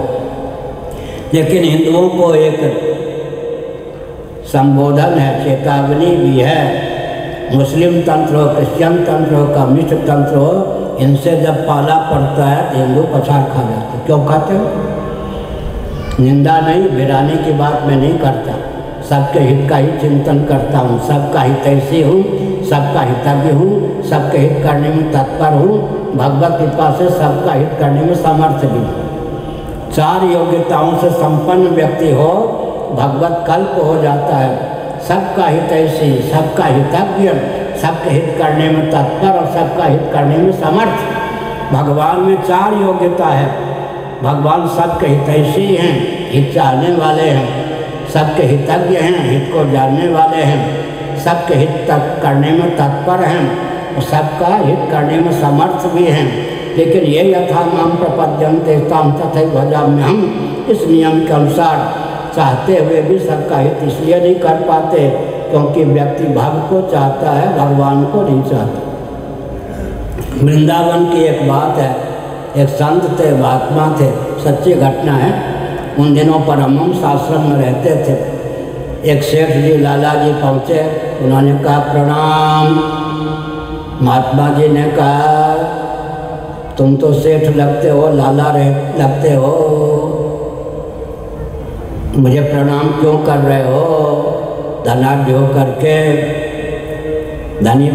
A: लेकिन हिंदुओं को एक संबोधन है, चेतावनी भी है। मुस्लिम तंत्र हो, क्रिश्चियन तंत्र हो, कम्युनिस्ट तंत्र हो, इनसे जब पाला पड़ता है तो हिंदू पछाड़ खा जाते। क्यों खाते हो? निंदा नहीं, गिराने की बात मैं नहीं करता, सबके हित का ही चिंतन करता हूँ। सबका हितैषी हूँ, सबका हितज्ञ हूँ, सबके हित करने में तत्पर हूँ। भगवत कृपा से सबका हित करने में समर्थ भी हूँ। 4 योग्यताओं से संपन्न व्यक्ति हो, भगवत कल्प हो जाता है। सबका हितैषी, सबका हितज्ञ, सबके हित करने में तत्पर और सबका हित करने में समर्थ। भगवान में 4 योग्यता है। भगवान सबके हितैषी हैं, हित चाहने वाले हैं, सबके हितज्ञ हैं, हित को जानने वाले हैं, सबके हित तक करने में तत्पर हैं और सबका हित करने में समर्थ भी हैं। लेकिन ये यथा माम प्रपद्यन्ते ताम तथैव भजाम्यहम्, इस नियम के अनुसार चाहते हुए भी सबका हित इसलिए नहीं कर पाते क्योंकि व्यक्ति भाव को चाहता है, भगवान को नहीं चाहता। वृंदावन की एक बात है, एक संत थे, महात्मा थे, सच्ची घटना है। उन दिनों पर हम आश्रम में रहते थे। एक सेठ जी लाला जी पहुँचे, उन्होंने कहा प्रणाम। महात्मा जी ने कहा तुम तो सेठ लगते हो, लाला लगते हो, मुझे प्रणाम क्यों कर रहे हो? धनाढ्य हो करके। धनी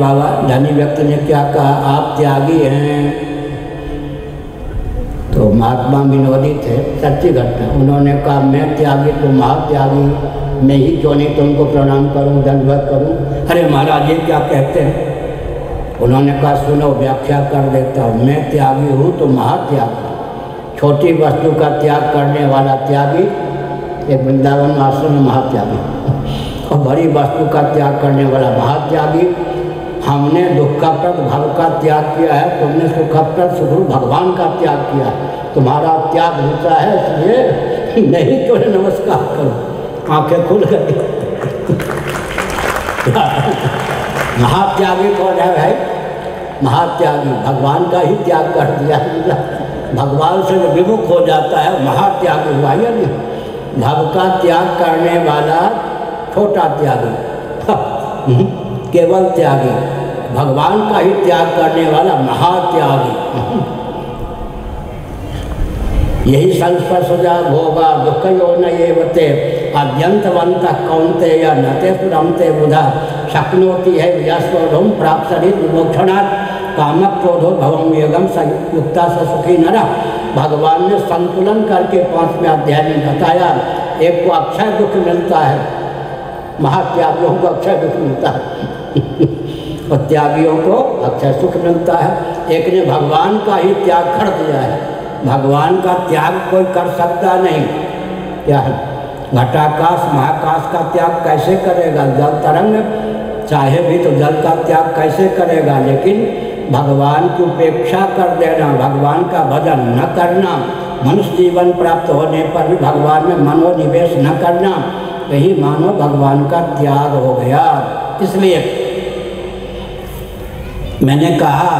A: व्यक्ति ने क्या कहा, आप त्यागी हैं। तो तो महात्मा विनोदी थे, सच्ची घटना। उन्होंने कहा मैं त्यागी तो महात्यागी, मैं ही क्यों नहीं तुमको प्रणाम करूं, दंडवत करूं। अरे महाराज ये क्या कहते हैं? उन्होंने कहा सुनो व्याख्या कर देता हूँ। मैं त्यागी हूँ तो महात्यागी, छोटी वस्तु का त्याग करने वाला त्यागी एक वृंदावन आश्रम में महात्यागी, और बड़ी वस्तु का त्याग करने वाला महात्यागी। हमने दुखप्रद भव का त्याग किया है, तुमने सुखप्रद सुखरूप भगवान का त्याग किया है। तुम्हारा त्याग ऊँचा है, इसलिए नहीं तो नमस्कार करो। आंखें खुल गई। महात्यागी कौन है भाई? महात्यागी भगवान का ही त्याग कर दिया, भगवान से विमुख हो जाता है, महात्यागी हुआ या नहीं? भव का त्याग करने वाला छोटा त्यागी, केवल त्यागी, भगवान का ही त्याग करने वाला महात्यागी। यही संस्पर्शजा भोगा दुःखयो न एवते अद्यंतवंत कौन्तेय या नते सुरमते बुधा शक्नोति है यस्वधम प्राप्सरित विमोक्षणात् कामक क्रोधो भवम योगम संयुक्ता स सुखी नर। भगवान ने संतुलन करके 5वें अध्याय में बताया, एक को अक्षय दुख मिलता है, महात्यागियों को अक्षय दुख मिलता है और त्यागियों को अक्षय सुख मिलता है। एक ने भगवान का ही त्याग कर दिया है, भगवान का त्याग कोई कर सकता नहीं। क्या है? घटाकाश महाकाश का त्याग कैसे करेगा? जल तरंग चाहे भी तो जल का त्याग कैसे करेगा? लेकिन भगवान की उपेक्षा कर देना, भगवान का भजन न करना, मनुष्य जीवन प्राप्त होने पर भी भगवान में मनोनिवेश न करना, यही मानो भगवान का त्याग हो गया। इसलिए मैंने कहा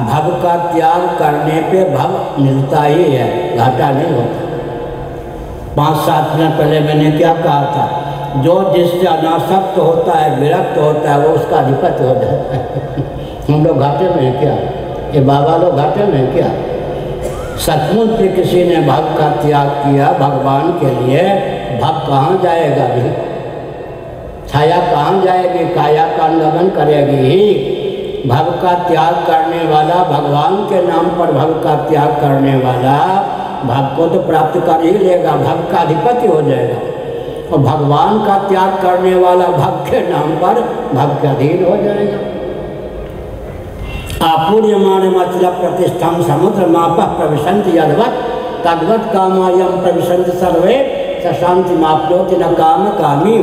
A: भव का त्याग करने पे भव मिलता ही है, घाटा नहीं होता। 5-7 दिन पहले मैंने क्या कहा था? जो जिससे अनासक्त होता है, विरक्त होता है, वो उसका अधिपति हो जाता है। हम लोग घाटे में हैं क्या? ये बाबा लोग घाटे में हैं क्या? सचमुच से किसी ने भव का त्याग किया भगवान के लिए, भव कहाँ जाएगा भी? छाया कहाँ जाएगी? काया का अनुगमन करेगी ही। भव का त्याग करने वाला, भगवान के नाम पर भव का त्याग करने वाला भव को तो प्राप्त कर ही लेगा, भव का अधिपति हो जाएगा। और भगवान का त्याग करने वाला भव के नाम पर भव के अधीन हो जाएगा। आपूर्यमान मतलब प्रतिष्ठम समुद्र माप प्रविशंत यदवत तद्वत कामायम प्रविशंत सर्वे सशांति माप्नोति न काम कामी।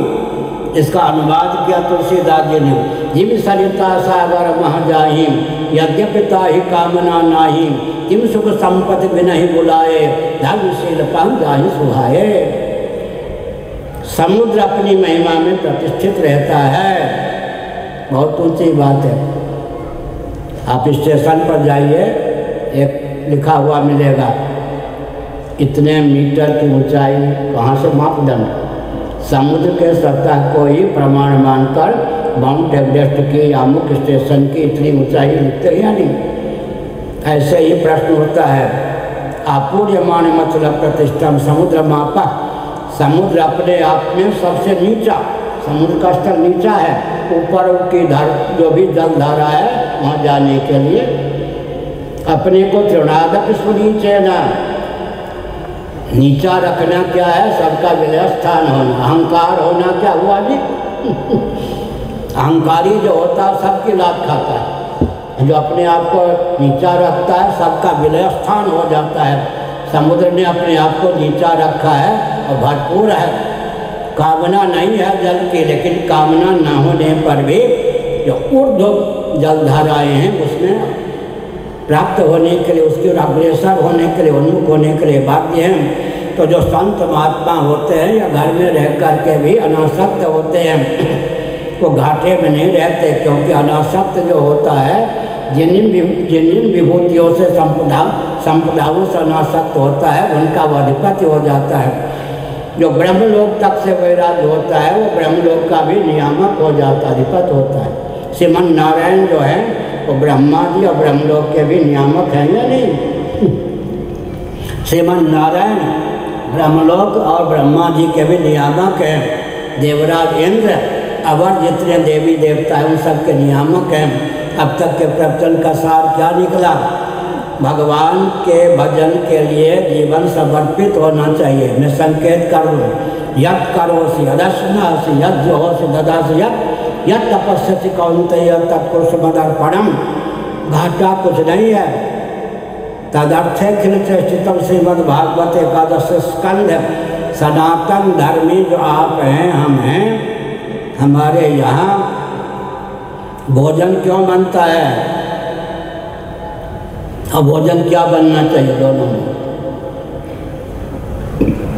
A: इसका अनुवाद किया तुलसीदास जी ने। जिम सरिता सागर मह जाहि यद्यपिता ही कामना नाही, किम सुख संपत्ति बिनहि बुलाए धर्मशील पम जाहि सुहाए। समुद्र अपनी महिमा में प्रतिष्ठित रहता है, बहुत ऊंची बात है। आप स्टेशन पर जाइए, एक लिखा हुआ मिलेगा इतने मीटर की ऊंचाई, कहाँ से मापदंड? समुद्र के सतह को ही प्रमाण मानकर माउंट एवरेस्ट की या अमुक स्टेशन की इतनी ऊंचाई लिखते हैं या नहीं? ऐसे ही प्रश्न होता है। आपूर्यमान मतलब प्रतिष्ठम समुद्र मापा, समुद्र अपने आप में सबसे नीचा, समुद्र का स्तर नीचा है, ऊपर की जो भी जल धारा है वहाँ जाने के लिए अपने को तृणादक सुनीचे ना, नीचा रखना क्या है? सबका विलय स्थान होना, अहंकार होना क्या हुआ जी? अहंकारी जो होता है सबकी लात खाता है, जो अपने आप को नीचा रखता है सबका विलय स्थान हो जाता है। समुद्र ने अपने आप को नीचा रखा है और भरपूर है, कामना नहीं है जल की, लेकिन कामना न होने पर भी जो ऊर्ध्व जलधाराएँ हैं उसमें प्राप्त होने के लिए, उसके अग्रसर होने के लिए, उन्मुख होने के लिए बाध्य हैं। तो जो संत महात्मा होते हैं या घर में रह कर के भी अनासक्त होते हैं, वो घाटे में नहीं रहते, क्योंकि अनासक्त जो होता है जिन जिन विभूतियों से संपदाओं से अनासक्त होता है उनका वो अधिपति हो जाता है। जो ब्रह्मलोक तक से वैराग्य होता है वो ब्रह्मलोक का भी नियामक हो जाता, अधिपति होता है। श्रीमन नारायण जो है वो ब्रह्मा जी और ब्रह्मलोक के भी नियामक हैं या नहीं? श्रीमन नारायण ब्रह्मलोक और ब्रह्मा जी के भी नियामक हैं। देवराज इंद्र अवर जितने देवी देवता हैं उन सब के नियामक हैं। अब तक के प्रवचन का सार क्या निकला? भगवान के भजन के लिए जीवन समर्पित होना चाहिए। मैं संकेत कर दूँ, यत् करोसि यदश्नासि यत् जोहोसि ददासि यत् तपस्यसि कौन्तेय तत्पुरुषमदर्पणम्। घाटा कुछ नहीं है। तदर्थे खिल चेष्टितम श्रीमद्भागवत एकादश स्कंध। सनातन धर्मी जो आप हैं, हम हैं, हमारे यहाँ भोजन क्यों बनता है और भोजन क्या बनना चाहिए दोनों में?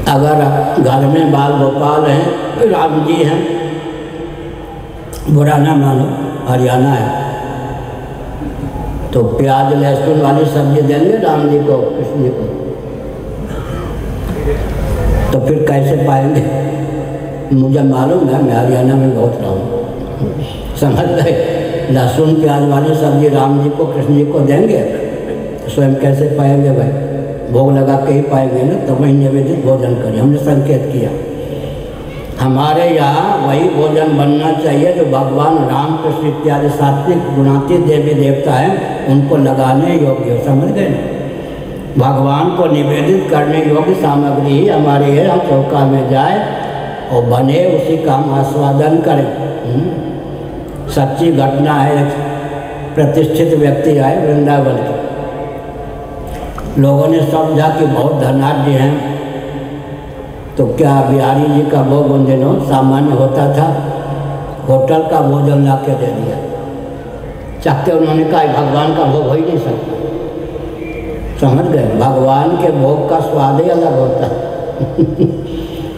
A: अगर घर में बाल गोपाल हैं, राम जी हैं, बुरा ना मानो, हरियाणा है, तो प्याज लहसुन वाली सब्जी देंगे राम जी को, कृष्ण जी को, तो फिर कैसे पाएंगे? मुझे मालूम है, मैं हरियाणा में बहुत रहा हूँ, समझ गए। लहसुन प्याज वाली सब्जी राम जी को, कृष्ण जी को देंगे तो स्वयं कैसे पाएंगे भाई? भोग लगा के ही पाएंगे ना, तो वही निवेदित भोजन करिए। हमने संकेत किया हमारे यहाँ वही भोजन बनना चाहिए जो भगवान राम कृष्ण इत्यादि सात्विक गुणातीत देवी देवता हैं उनको लगाने योग्य। समझ गए ना? भगवान को निवेदित करने योग्य सामग्री ही हमारे यहाँ चौका में जाए और बने, उसी का हम आस्वादन करें। सच्ची घटना है, एक प्रतिष्ठित व्यक्ति आए वृंदावन के, लोगों ने समझा कि बहुत धनाढ़ हैं, तो क्या बिहारी जी का भोग उन दिनों सामान्य होता था, होटल का भोजन ला के दे दिया। चाहते उन्होंने कहा भगवान का भोग हो ही नहीं सकता। समझ गए? भगवान के भोग का स्वाद ही अलग होता है।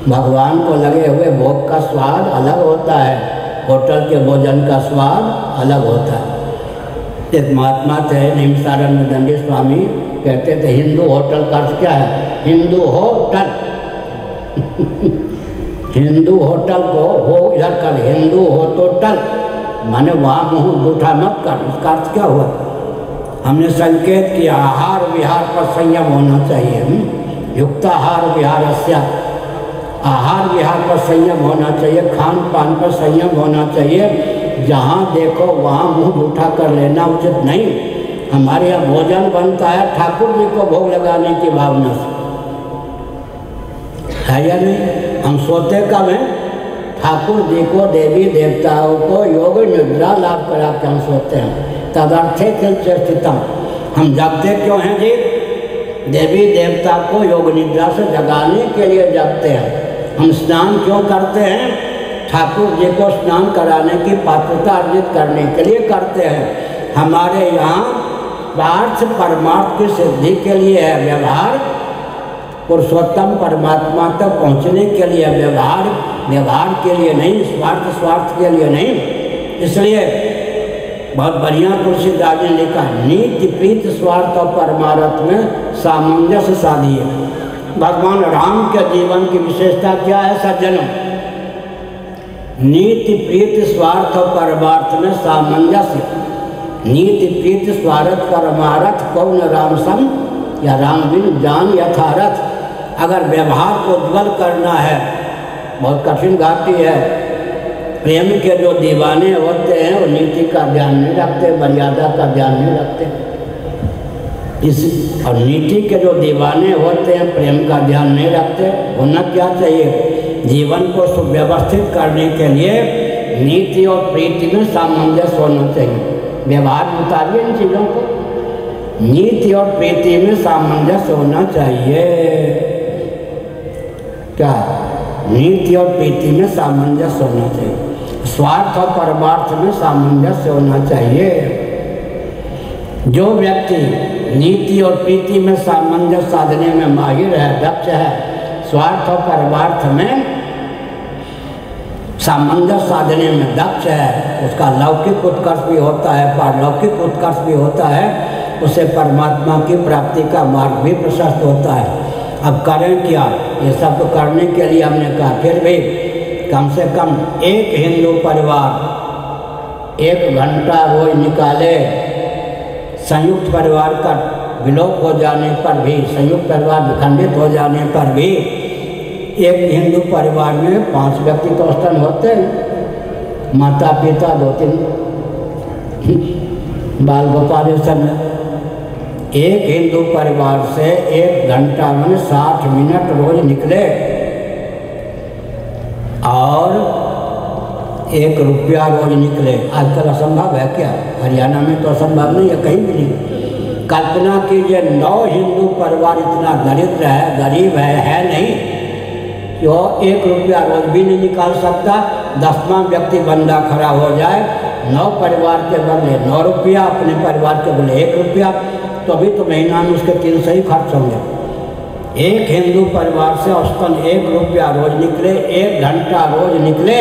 A: भगवान को लगे हुए भोग का स्वाद अलग होता है, होटल के भोजन का स्वाद अलग होता है। एक महात्मा थे निमसारण दंडी स्वामी, कहते थे हिंदू होटल का अर्थ क्या है? हिंदू होटल। हिंदू होटल को हो इधर कर, हिंदू हो तो टल, माने वहाँ मुँह दूठा मत कर। इसका अर्थ क्या हुआ? हमने संकेत किया आहार विहार पर संयम होना चाहिए। युक्ताहार विहारस्य, आहार विहार पर संयम होना चाहिए, खान पान पर संयम होना चाहिए। जहाँ देखो वहाँ मुँह दूठा कर लेना उचित नहीं। हमारे यहाँ भोजन बनता है ठाकुर जी को भोग लगाने की भावना से, है या नहीं? हम सोते कब हैं? ठाकुर जी को, देवी देवताओं को योग निद्रा लाभ करा के हम सोते हैं। तदर्थे खिल चेष्टितम, हम जगते क्यों हैं जी? देवी देवता को योग निद्रा से जगाने के लिए जगते हैं। हम स्नान क्यों करते हैं? ठाकुर जी को स्नान कराने की पात्रता अर्जित करने के लिए करते हैं। हमारे यहाँ पार्थ परमार्थ की सिद्धि के लिए है व्यवहार, पुरुषोत्तम परमात्मा तक पहुँचने के लिए व्यवहार, व्यवहार के लिए नहीं, स्वार्थ के लिए नहीं। इसलिए बहुत बढ़िया तुलसीदास ने लिखा, नीति प्रीत स्वार्थ और परमार्थ में सामंजस्य साधिए। भगवान राम के जीवन की विशेषता क्या है सज्जनों? नीति प्रीत स्वार्थ और परमार्थ में सामंजस्य। नीति प्रीत स्वार्थ परमार्थ कौन राम सम, या राम बिन जान यथारथ। अगर व्यवहार को उज्ज्वल करना है, बहुत कठिन घाटी है। प्रेम के जो दीवाने होते हैं वो नीति का ध्यान नहीं रखते, मर्यादा का ध्यान नहीं रखते। और नीति के जो दीवाने होते हैं प्रेम का ध्यान नहीं रखते। होना क्या चाहिए? जीवन को सुव्यवस्थित करने के लिए नीति और प्रीति में सामंजस्य होना चाहिए। व्यवहार में उतारिए इन चीज़ों को, नीति और प्रीति में सामंजस्य होना चाहिए। क्या? नीति और प्रीति में सामंजस्य होना चाहिए। स्वार्थ और परमार्थ में सामंजस्य होना चाहिए। जो व्यक्ति नीति और प्रीति में सामंजस्य साधने में माहिर है, दक्ष है, स्वार्थ और परमार्थ में सामंजस्य साधने में दक्ष है, उसका लौकिक उत्कर्ष भी होता है, पारलौकिक उत्कर्ष भी होता है, उसे परमात्मा की प्राप्ति का मार्ग भी प्रशस्त होता है। अब करें क्या? ये सब तो करने के लिए हमने कहा, फिर भी कम से कम एक हिंदू परिवार 1 घंटा रोज निकाले। संयुक्त परिवार का विलोप हो जाने पर भी, संयुक्त परिवार विखंडित हो जाने पर भी, एक हिंदू परिवार में 5 व्यक्ति तो औसतन होते हैं, माता पिता 2-3 बाल गोपाल सब में। एक हिंदू परिवार से 1 घंटा में 60 मिनट रोज निकले और 1 रुपया रोज निकले, आजकल असंभव है क्या? हरियाणा में तो असंभव नहीं है, कहीं भी नहीं। कल्पना कीजिए 9 हिंदू परिवार इतना दरिद्र है, गरीब है नहीं कि वो 1 रुपया रोज भी नहीं निकाल सकता। 10वां व्यक्ति बंदा खड़ा हो जाए, 9 परिवार के बदले 9 रुपया, अपने परिवार के बदले 1 रुपया, तो अभी तो महीना में उसके 300 ही खर्च होंगे। एक हिंदू परिवार से औसतन 1 रुपया रोज निकले, 1 घंटा रोज निकले,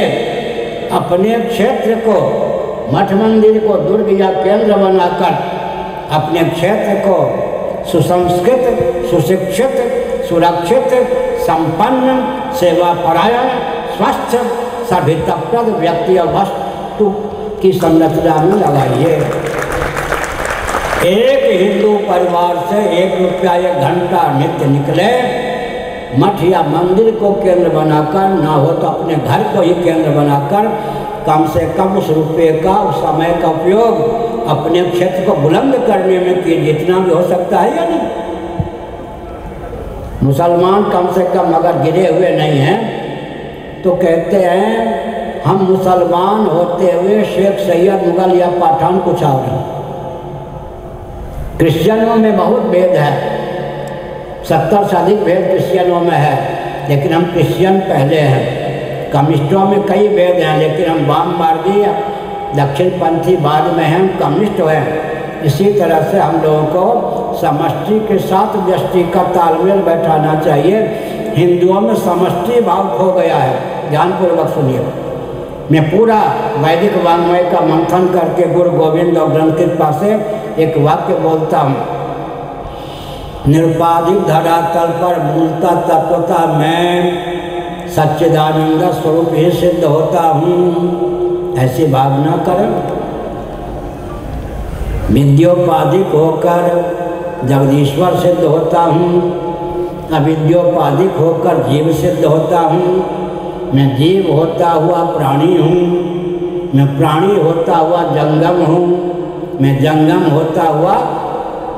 A: अपने क्षेत्र को, मठ मंदिर को दुर्ग या केंद्र बनाकर अपने क्षेत्र को सुसंस्कृत, सुशिक्षित, सुरक्षित, संपन्न, सेवापरायण, स्वस्थ, सभी तत्पद व्यक्ति और वस्तु की संरचना में लगाइए। एक हिंदू परिवार से 1 रुपया 1 घंटा नित्य निकले, मठ या मंदिर को केंद्र बनाकर, ना हो तो अपने घर को ही केंद्र बनाकर कम से कम उस रुपये का, उस समय का उपयोग अपने क्षेत्र को बुलंद करने में कीजिए, जितना भी हो सकता है या नहीं। मुसलमान कम से कम अगर गिरे हुए नहीं हैं तो कहते हैं हम मुसलमान होते हुए शेख सैयद मुगल या पठान कुछ और हैं। क्रिश्चियनों में बहुत भेद है, 70 से अधिक भेद क्रिश्चियनों में है, लेकिन हम क्रिश्चियन पहले हैं। कम्युनिस्टों में कई भेद हैं, लेकिन हम वाममार्गी या दक्षिणपंथी बाद में हैं, कम्युनिस्ट हैं। इसी तरह से हम लोगों को समष्टि के साथ व्यष्टि का तालमेल बैठाना चाहिए। हिंदुओं में समष्टि भाव खो गया है, ध्यानपूर्वक सुनिए। मैं पूरा वैदिक वाङ्मय का मंथन करके गुरु गोविंद और ग्रंथ कृपा से एक वाक्य बोलता हूँ। निरुपाधिक धरातल पर मूलता तत्वता मैं सच्चिदानंद स्वरूप ही सिद्ध होता हूँ, ऐसी भावना करें। विद्योपाधिक होकर जगदीश्वर सिद्ध होता हूँ, अविद्योपाधिक होकर जीव सिद्ध होता हूँ। मैं जीव होता हुआ प्राणी हूँ, मैं प्राणी होता हुआ जंगम हूँ, मैं जंगम होता हुआ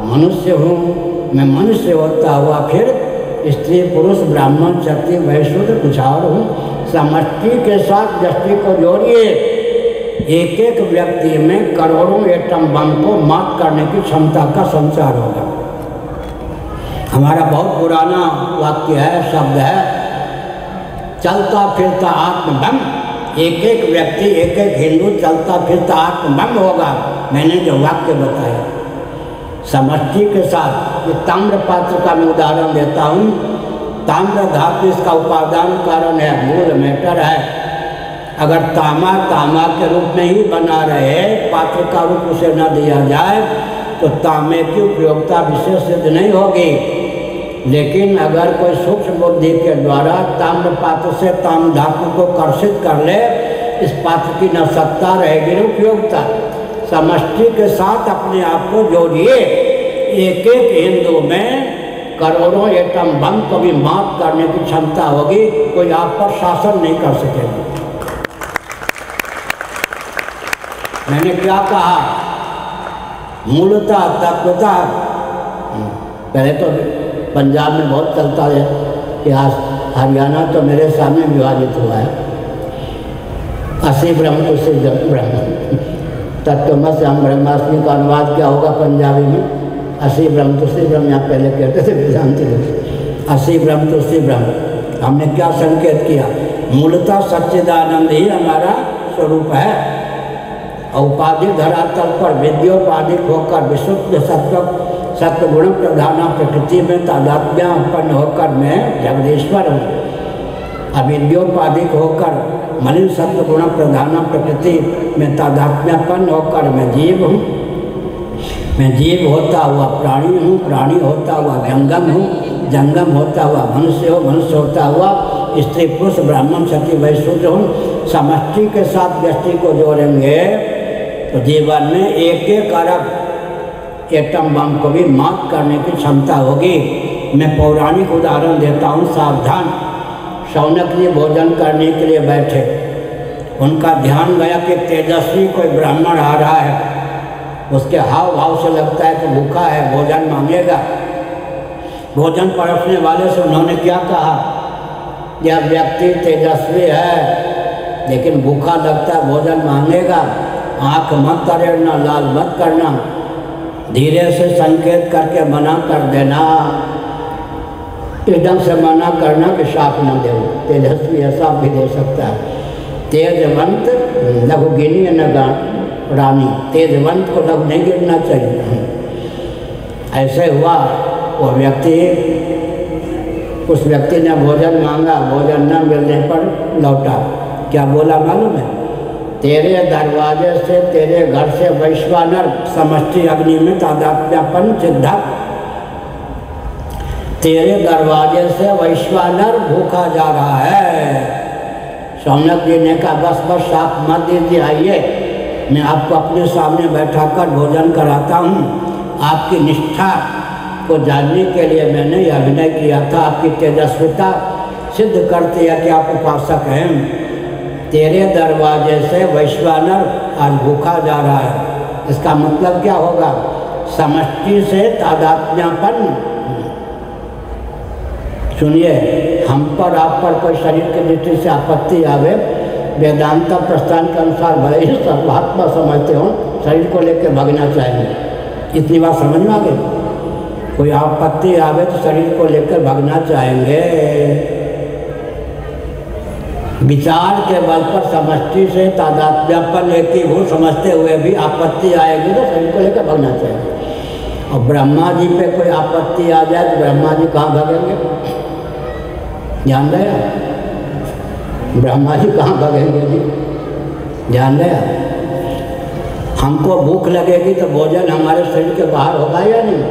A: मनुष्य हूँ, मैं मनुष्य होता हुआ फिर स्त्री पुरुष ब्राह्मण क्षत्रिय वैश्य शूद्र कुछ और हूँ। समष्टि के साथ व्यष्टि को जोड़िए, एक एक व्यक्ति में करोड़ों एटम बम को मात करने की क्षमता का संचार होगा। हमारा बहुत पुराना वाक्य है, शब्द है, चलता फिरता आत्म बम। एक एक व्यक्ति, एक एक हिंदू चलता फिरता आत्म बम होगा। मैंने जो वाक्य बताया समष्टि के साथ, ये ताम्र पात्र का मैं उदाहरण देता हूँ। ताम्र धातु इसका उपादान कारण है, मूल मैटर है। अगर तामा तामा के रूप में ही बना रहे, पात्र का रूप उसे न दिया जाए तो तांबे की उपयोगिता विशेष सिद्ध नहीं होगी। लेकिन अगर कोई सूक्ष्म बुद्धि के द्वारा ताम्र पात्र से ताम्र धातु को कर्षित कर ले, इस पात्र की न सत्ता रहेगी न उपयोगिता। समष्टि के साथ अपने आप को जोड़िए, एक एक हिंदू में करोड़ों एटम बम को भी मात करने की क्षमता होगी, कोई आप पर शासन नहीं कर सकेगा। मैंने क्या कहा? मूलता तत्वता। पहले तो पंजाब में बहुत चलता है कि हरियाणा तो मेरे सामने विभाजित हुआ है। 80 ब्रह्म तो से ब्रह्म तत्वमस हम ब्रह्मास्मि का अनुवाद क्या होगा पंजाबी में? 80 ब्रह्म तो से ब्रह्म, यहाँ पहले कहते थे वेदांती लोग। 80 ब्रह्म तो से ब्रह्म। हमने क्या संकेत किया? मूलतः सच्चिदानंद ही हमारा स्वरूप है। औपाधिक धरातल पर विद्योपाधिक होकर विशुद्ध सत्वगुण प्रधाना प्रकृति में तादात्म्य उत्पन्न होकर मैं जगदीश्वर हूँ। अविद्योपाधिक होकर मलिन सत्वगुण प्रधाना प्रकृति में तादात्म्यपन्न होकर मैं जीव हूँ। मैं जीव होता हुआ प्राणी हूँ, प्राणी होता हुआ जंगम हूँ, जंगम होता हुआ मनुष्य हूँ, मनुष्य होता हुआ स्त्री पुरुष ब्राह्मण क्षत्रिय वैश्य शूद्र हूँ। समष्टि के साथ व्यष्टि को जोड़ेंगे तो जीवन में एक एक अरब एटम बम को भी मात करने की क्षमता होगी। मैं पौराणिक उदाहरण देता हूँ, सावधान। शौनक जी भोजन करने के लिए बैठे, उनका ध्यान गया कि तेजस्वी कोई ब्राह्मण आ रहा है। उसके हाव भाव से लगता है कि भूखा है, भोजन मांगेगा। भोजन परोसने वाले से उन्होंने क्या कहा, यह व्यक्ति तेजस्वी है लेकिन भूखा लगता है, भोजन मांगेगा, आँख मत तरेड़ना, लाल मत करना, धीरे से संकेत करके मना कर देना, एकदम से मना करना कि शाप न दे। तेजस्वी है, शाप भी दे सकता है। तेजवंत लघु गिनी न रानी, तेजवंत को लघु नहीं गिरना चाहिए। ऐसे हुआ, वो व्यक्ति, उस व्यक्ति ने भोजन मांगा, भोजन न मिलने पर लौटा। क्या बोला मालूम है, तेरे दरवाजे से, तेरे घर से वैश्वानर समष्टि अग्नि में तादात्म्यपन सिद्धा, तेरे दरवाजे से वैश्वानर भूखा जा रहा है। सौनक जी ने कहा बस बस आप मत दीजिए, आइए मैं आपको अपने सामने बैठाकर भोजन कराता हूँ। आपकी निष्ठा को जानने के लिए मैंने यह अभिनय किया था, आपकी तेजस्विता सिद्ध करती है कि आप उपासक हैं। तेरे दरवाजे से वैश्वानर आज भूखा जा रहा है। इसका मतलब क्या होगा, समष्टि से तादात्म्यपन। सुनिए, हम पर आप पर कोई शरीर की दृष्टि से आपत्ति आवे, वेदांत प्रस्थान के अनुसार भले ही सर्वात्मा समझते हो, शरीर को लेकर भागना चाहेंगे। इतनी बात समझ में आ गई। कोई आपत्ति आवे तो शरीर को लेकर भागना चाहेंगे। विचार के बल पर समष्टि से तादात्म्यपन एकीभूत समझते हुए भी आपत्ति आएगी तो शरीर को लेकर भागना चाहिए। और ब्रह्मा जी पे कोई आपत्ति आ जाए तो ब्रह्मा जी कहाँ भागेंगे, ध्यान गया? ब्रह्मा जी कहाँ भागेंगे जी, ध्यान गया? हमको भूख लगेगी तो भोजन हमारे शरीर के बाहर होगा या नहीं,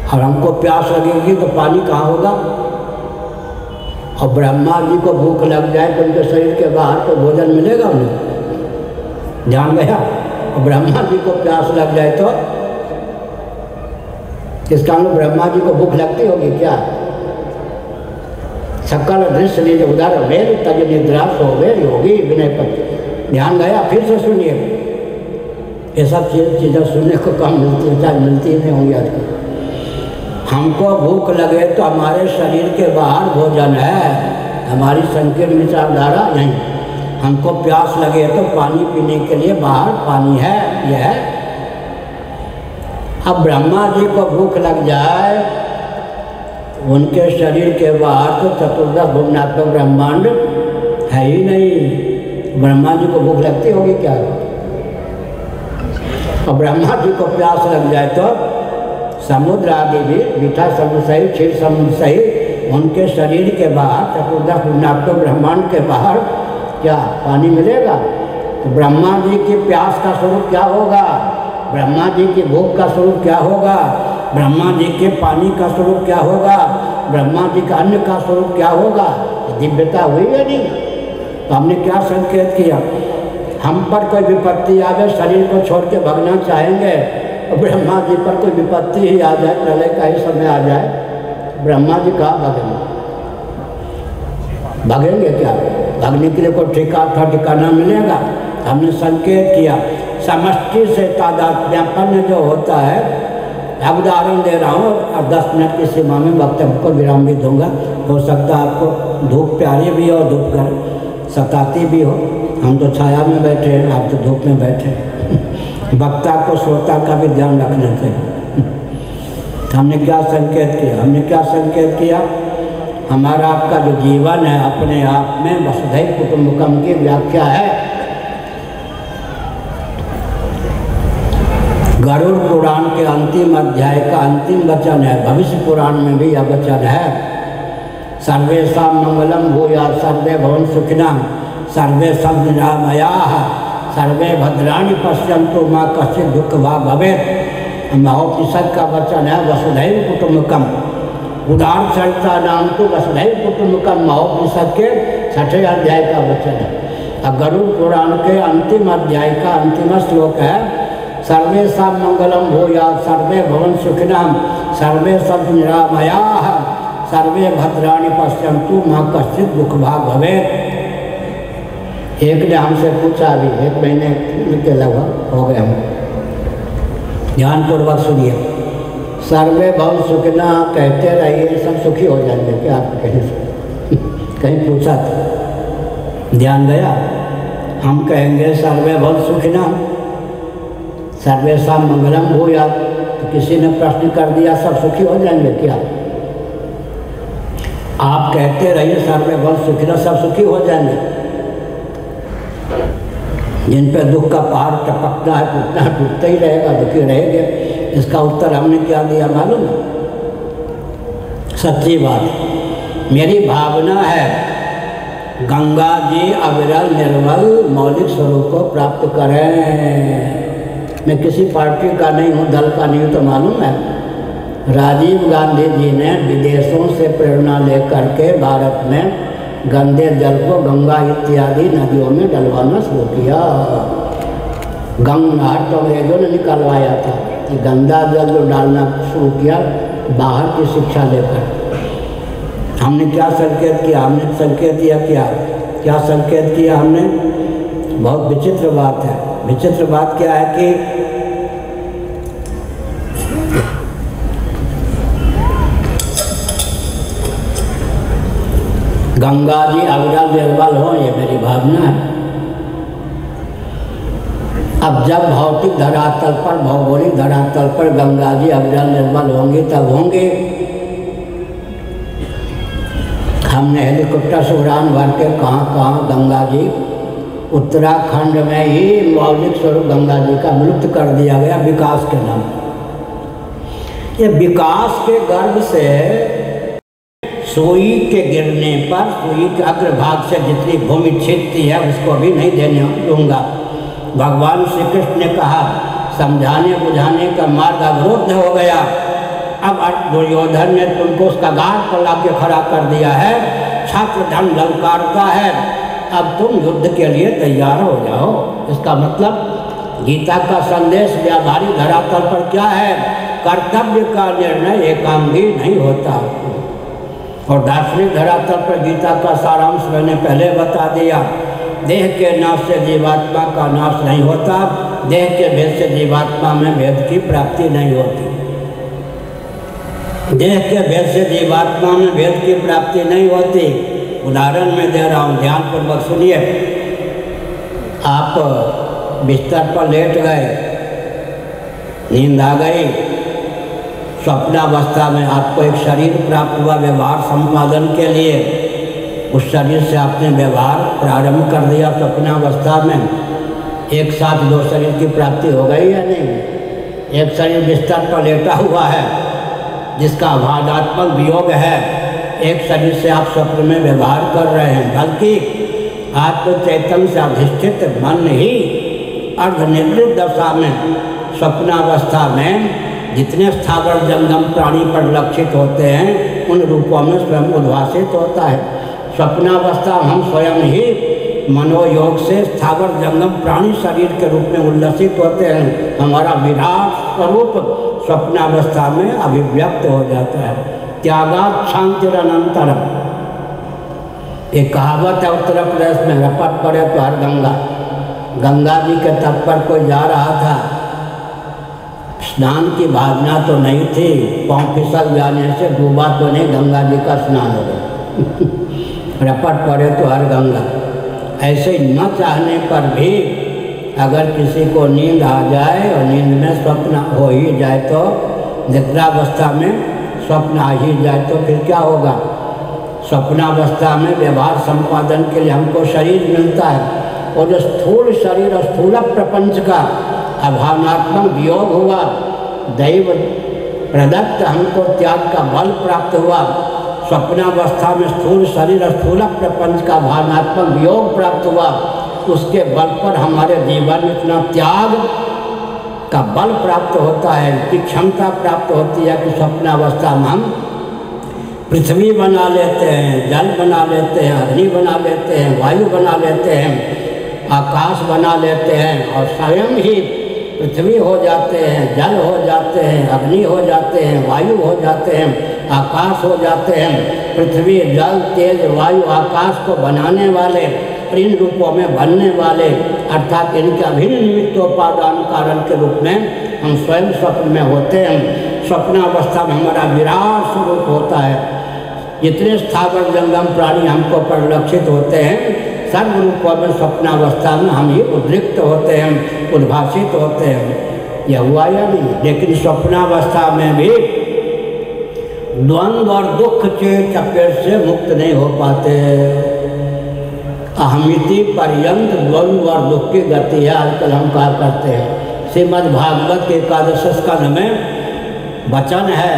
A: और हमको प्यास लगेगी तो पानी कहाँ होगा? और ब्रह्मा जी को भूख लग जाए तो उनके शरीर के बाहर तो भोजन मिलेगा उन्हें, ध्यान गया? और ब्रह्मा जी को प्यास लग जाए तो इसका मतलब ब्रह्मा जी को भूख लगती होगी क्या? सकल दृश्य निज उदर वेद तज निद्रा सोवे योगी विनय पद। ध्यान गया? फिर से सुनिए, ये सब चीज़ें सुनने को कम मिलती है, चाहे मिलती नहीं होंगी आजकल। हमको भूख लगे तो हमारे शरीर के बाहर भोजन है, हमारी संकीर्ण विचारधारा यहीं। हमको प्यास लगे तो पानी पीने के लिए बाहर पानी है, यह है। अब ब्रह्मा जी को भूख लग जाए, उनके शरीर के बाहर तो चतुर्दश भुवनात्मक ब्रह्मांड है ही नहीं। ब्रह्मा जी को भूख लगती होगी क्या? और ब्रह्मा जी को प्यास लग जाए तो समुद्र आदि भी, मीठा समुद्र सहित, क्षीर समुद्र सहित उनके शरीर के बाहर चतुर्दश भुवनात्मक ब्रह्मांड के बाहर क्या पानी मिलेगा? तो ब्रह्मा जी की प्यास का स्वरूप क्या होगा? ब्रह्मा जी की भूख का स्वरूप क्या होगा? ब्रह्मा जी के पानी का स्वरूप क्या होगा? ब्रह्मा जी का अन्न का स्वरूप क्या होगा? दिव्यता हुई या नहीं? तो हमने क्या संकेत किया, हम पर कोई विपत्ति आ जाए शरीर को छोड़ के भागना चाहेंगे, और ब्रह्मा जी पर कोई विपत्ति ही आ जाए, प्रलय का ही समय आ जाए, ब्रह्मा जी कहाँ भागेंगे? भागेंगे क्या? भागने के लिए कोई ठिकाना मिलेगा? हमने संकेत किया समष्टि से तादात्म्यपन जो होता है। अब उदाहरण दे रहा हूँ और 10 मिनट की सीमा में वक्तव्य को विराम भी दूंगा। हो सकता है आपको धूप प्यारी भी हो, धूप घर सताती भी हो। हम तो छाया में बैठे हैं, आप तो धूप में बैठे हैं। वक्ता को श्रोता का भी ध्यान रखना चाहिए। हमने क्या संकेत किया? हमने क्या संकेत किया? हमारा आपका जो जीवन है अपने आप में वसुधैव कुटुंबकम की व्याख्या है। गरुड़ पुराण के अंतिम अध्याय का अंतिम वचन है, भविष्य पुराण में भी यह वचन है, सर्वेषां मंगलम भूयात् सर्वे भवन्तु सुखिनः सर्वे सन्तु निरामयाः सर्वे भद्राणि पश्यन्तु मा कश्चित् दुःख भाग् भवेत्। महोपनिषद का वचन है वसुधैव कुटुंबकम। उदार चरिता नाम तो वसुधैव कुटुंबकम महोपनिषद के 6ठे अध्याय का वचन है। अब गरुड़ पुराण के अंतिम अध्याय का अंतिम श्लोक है, सर्वेषां मंगलम भूयात् सर्वे भवन्तु सुखिनः सर्वे सन्तु निरामयाः सर्वे भद्राणि पश्यन्तु मा कश्चित् दुःख भाग् भवेत्। एक ने हमसे पूछा, अभी 1 महीने के लगभग हो गए हम, ध्यानपूर्वक सुनिए। सर्वे भव सुखिना कहते रहिए सब सुखी हो जाएंगे क्या? आप कहीं पूछा था, ध्यान गया? हम कहेंगे सर्वे भव सुखिना, सर्वेषां मंगलम भूयात्, तो किसी ने प्रश्न कर दिया सब सुखी हो जाएंगे क्या? आप कहते रहिए सर्वे भव सुखिना, सब सुखी हो जाएंगे। जिन पे दुख का पहाड़ टपकता है, टूटना है, टूटता ही रहेगा, दुखी रहेंगे। इसका उत्तर हमने क्या दिया मालूम है? सच्ची बात, मेरी भावना है गंगा जी अविरल निर्मल मौलिक स्वरूप को प्राप्त करें। मैं किसी पार्टी का नहीं हूँ, दल का नहीं हूँ, तो मालूम है राजीव गांधी जी ने विदेशों से प्रेरणा लेकर के भारत में गंदे जल को गंगा इत्यादि नदियों में डलवाना शुरू किया। गंगा तो अंग्रेजों ने निकलवाया था, कि गंदा जल जो डालना शुरू किया बाहर की शिक्षा लेकर। हमने क्या संकेत किया? हमने संकेत दिया क्या संकेत किया हमने? बहुत विचित्र बात है। विचित्र बात क्या है कि गंगा जी अविरल निर्मल हो, ये मेरी भावना है। अब जब भौतिक धरातल पर, भौगोलिक धरातल पर गंगा जी अविरल निर्मल होंगी तब होंगे। हमने हेलीकॉप्टर से उड़ान भर के कहाँ गंगा जी, उत्तराखंड में ही मौलिक स्वरूप गंगा जी का विलुप्त कर दिया गया विकास के नाम। ये विकास के गर्भ से सुई के गिरने पर सुई के अग्रभाग से जितनी भूमि छिदती है उसको भी नहीं देने दूंगा। भगवान श्री कृष्ण ने कहा समझाने बुझाने का मार्ग अवरुद्ध हो गया। अब दुर्योधन ने तुमको उसका गाढ़ पर ला के खड़ा कर दिया है, छात्र धन ललकारता है, अब तुम युद्ध के लिए तैयार हो जाओ। इसका मतलब गीता का संदेश व्यावहारिक धरातल पर क्या है? कर्तव्य का निर्णय एकांगी नहीं होता। और दार्शनिक धरातल पर गीता का सारांश मैंने पहले बता दिया। देह के नाश से जीवात्मा का नाश नहीं होता, देह के भेद से जीवात्मा में भेद की प्राप्ति नहीं होती। देह के भेद से जीवात्मा में भेद की प्राप्ति नहीं होती। उदाहरण मैं दे रहा हूँ, ध्यानपूर्वक सुनिए। आप बिस्तर पर लेट गए, नींद आ गई, स्वप्नावस्था में आपको एक शरीर प्राप्त हुआ व्यवहार संपादन के लिए। उस शरीर से आपने व्यवहार प्रारंभ कर दिया स्वप्नावस्था में। एक साथ 2 शरीर की प्राप्ति हो गई या नहीं? एक शरीर बिस्तर पर लेटा हुआ है जिसका भावात्मक वियोग है, एक शरीर से आप स्वप्न में व्यवहार कर रहे हैं। बल्कि आत्म चैतन्य से अधिष्ठित मन ही अर्धनिद्रित दशा में, स्वप्नावस्था में जितने स्थावर जंगम प्राणी परिलक्षित होते हैं उन रूपों में स्वयं उद्भासित होता है। स्वप्नावस्था हम स्वयं ही मनोयोग से स्थावर जंगम प्राणी शरीर के रूप में उल्लसित होते हैं। हमारा विराट स्वरूप स्वप्नावस्था में अभिव्यक्त हो जाता है। त्यागात् शांतिरनंतरम, एक कहावत है उत्तर प्रदेश में, रपट पड़े तो हर गंगा। गंगा जी के तट पर कोई जा रहा था, स्नान की भावना तो नहीं थी, पाँव फिसल जाने से डूबा तो नहीं, गंगा जी का स्नान हो गया। रपट पड़े तो हर गंगा। ऐसे न चाहने पर भी अगर किसी को नींद आ जाए और नींद में स्वप्न हो ही जाए, तो निद्रावस्था में स्वप्न आ ही जाए तो फिर क्या होगा? स्वप्नावस्था में व्यवहार संपादन के लिए हमको शरीर मिलता है, और जो स्थूल शरीर और स्थूल प्रपंच का अभावनात्मक वियोग हुआ, दैव प्रदत्त हमको त्याग का बल प्राप्त हुआ। स्वप्नावस्था में स्थूल शरीर और स्थूल प्रपंच का भावनात्मक वियोग प्राप्त हुआ, उसके बल पर हमारे जीवन में इतना त्याग का बल प्राप्त होता है, कि क्षमता प्राप्त होती है कि स्वप्नावस्था में हम पृथ्वी बना लेते हैं, जल बना लेते हैं, अग्नि बना लेते हैं, वायु बना लेते हैं, आकाश बना लेते हैं, और स्वयं ही पृथ्वी हो जाते हैं, जल हो जाते हैं, अग्नि हो जाते हैं, वायु हो जाते हैं, आकाश हो जाते हैं। पृथ्वी, जल, तेज, वायु, आकाश को बनाने वाले इन रूपों में बनने वाले अर्थात इनके अभिन्न निमित्तोपादान कारण के रूप में हम स्वयं स्वप्न में होते हैं। स्वप्नावस्था में हमारा विराट स्वरूप होता है। जितने स्थावर जंगम प्राणी हमको परिलक्षित होते हैं सर्व रूपों में स्वप्नावस्था में हम ही उद्रिक्त होते हैं, उद्भाषित होते हैं। यह हुआ या नहीं? लेकिन स्वप्नावस्था में भी द्वंद्व और दुख के चपेट से मुक्त नहीं हो पाते। अहमिति पर्यंत द्वंद्व और दुख की गति है। आजकल हम कहा करते हैं श्रीमद् भागवत के एकादश स्कंध में वचन है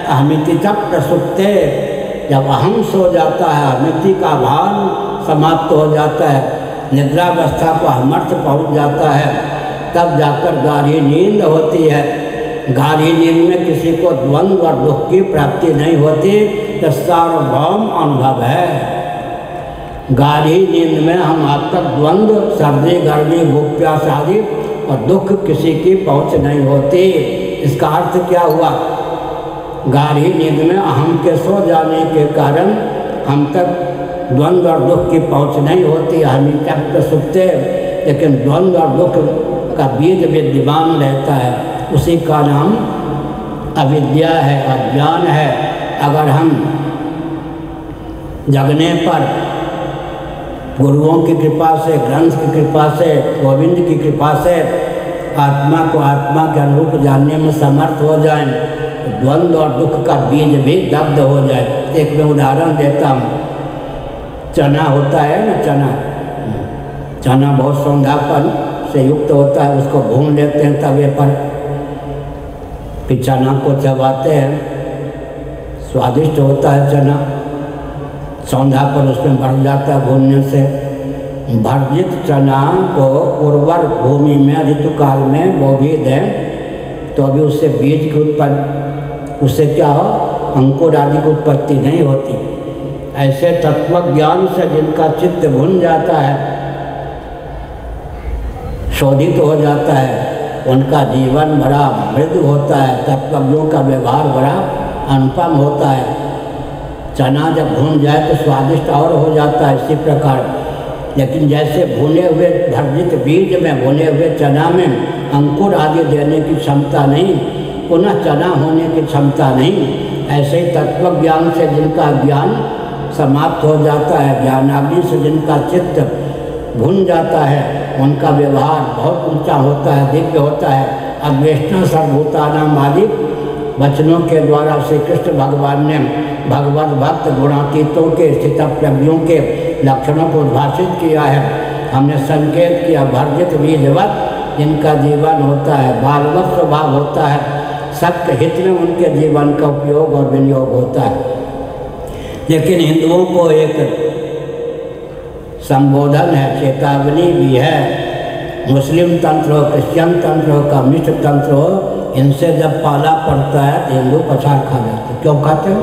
A: अहमिति तक प्रसुप्ते। जब अहम सो जाता है, अहमिति का भान समाप्त हो जाता है, निद्रावस्था को अमर्थ पहुँच जाता है, तब जाकर गाढ़ी नींद होती है। गाढ़ी नींद में किसी को द्वंद्व और दुख की प्राप्ति नहीं होती। यह सार्वभौम अनुभव है। गाढ़ी नींद में हम आप तक द्वंद्व, सर्दी गर्मी भूख प्यास आदि और दुख किसी की पहुँच नहीं होती। इसका अर्थ क्या हुआ? गाढ़ी नींद में अहम के सो जाने के कारण हम तक द्वंद्व और दुख की पहुँच नहीं होती। हम तक तो सुखते, लेकिन द्वंद्व और दुख का बीज विद्यमान रहता है। उसी का नाम अविद्या है, अज्ञान है। अगर हम जगने पर गुरुओं की कृपा से, ग्रंथ की कृपा से, गोविंद की कृपा से आत्मा को आत्मा के अनुरूप जानने में समर्थ हो जाएं, तो द्वंद्व और दुख का बीज भी दग्ध हो जाए। एक मैं उदाहरण देता हूँ। चना होता है ना, चना बहुत सौंधापन से युक्त होता है। उसको भून लेते हैं तवे पर, फिर चना को चबाते हैं, स्वादिष्ट होता है चना। सौंधापन उसमें बढ़ जाता है भूनने से। भर्जित चना को उर्वर भूमि में ऋतुकाल में बो भी दें तो अभी उससे बीज की उत्पत्ति, उससे क्या हो, अंकुर आदि की उत्पत्ति नहीं होती। ऐसे तत्व ज्ञान से जिनका चित्त भुन जाता है, शोधित हो जाता है, उनका जीवन बड़ा मृदु होता है। तत्वज्ञों का व्यवहार बड़ा अनुपम होता है। चना जब भून जाए तो स्वादिष्ट और हो जाता है। इसी प्रकार लेकिन जैसे भुने हुए भर्जित बीज में, भुने हुए चना में अंकुर आदि देने की क्षमता नहीं, पुनः चना होने की क्षमता नहीं, ऐसे ही तत्व ज्ञान से जिनका ज्ञान समाप्त हो जाता है, ज्ञानाग्नि से जिनका चित्त भुन जाता है, उनका व्यवहार बहुत ऊंचा होता है, दिव्य होता है। अद्वेष्टा सर्वभूतानां आदि वचनों के द्वारा श्री कृष्ण भगवान ने भगवत भक्त गुणातीतों के, स्थितप्रज्ञों के लक्षणों को उद्भाषित किया है। हमने संकेत किया भर्जित बीजवत जिनका जीवन होता है, बालवत स्वभाव होता है, सबके हित में उनके जीवन का उपयोग और विनियोग होता है। लेकिन हिंदुओं को एक संबोधन है, चेतावनी भी है। मुस्लिम तंत्र हो, क्रिश्चियन तंत्र हो, कम्युनिस्ट तंत्र हो, इनसे जब पाला पड़ता है तो हिंदू पछाड़ खा जाते। क्यों खाते हो?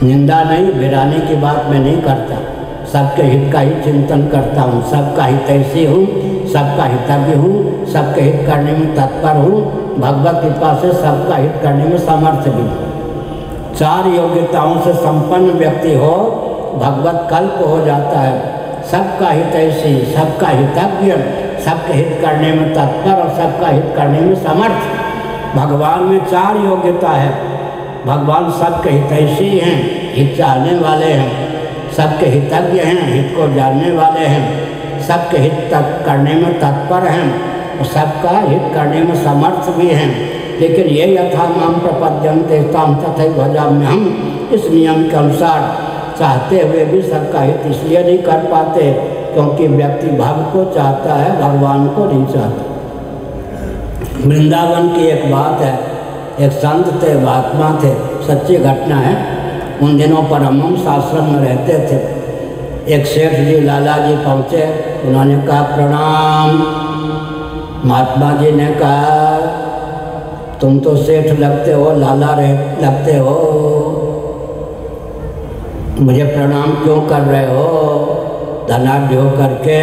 A: निंदा नहीं, गिराने की बात मैं नहीं करता, सबके हित का ही चिंतन करता हूँ। सबका हितैषी हूँ, सबका हितज्ञ हूँ, सबके हित करने में तत्पर हूँ। भगवत कृपा से सबका हित करने में समर्थ भी हूँ। 4 योग्यताओं से संपन्न व्यक्ति हो, भगवत कल्प हो जाता है। सबका हितैषी, सबका हितज्ञ, सबके हित करने में तत्पर और सबका हित करने में समर्थ। भगवान में 4 योग्यता है। भगवान सबके हितैषी हैं, हित चाहने वाले हैं, सबके हितज्ञ हैं, हित को जानने वाले हैं, सबके हित तक करने में तत्पर हैं और सबका हित करने में समर्थ भी हैं। लेकिन ये यथा माम प्रपद्यन्ते तां तथैव भजाम्यहम्, इस नियम के अनुसार चाहते हुए भी सबका हित इसलिए नहीं कर पाते क्योंकि व्यक्ति भव को चाहता है, भगवान को नहीं चाहता। वृंदावन की एक बात है, एक संत थे, महात्मा थे, सच्ची घटना है। उन दिनों पर हम आश्रम में रहते थे। एक सेठ जी, लाला जी पहुँचे, उन्होंने कहा प्रणाम। महात्मा जी ने कहा तुम तो सेठ लगते हो, लाला लगते हो, मुझे प्रणाम क्यों कर रहे हो धनाढ्य हो करके?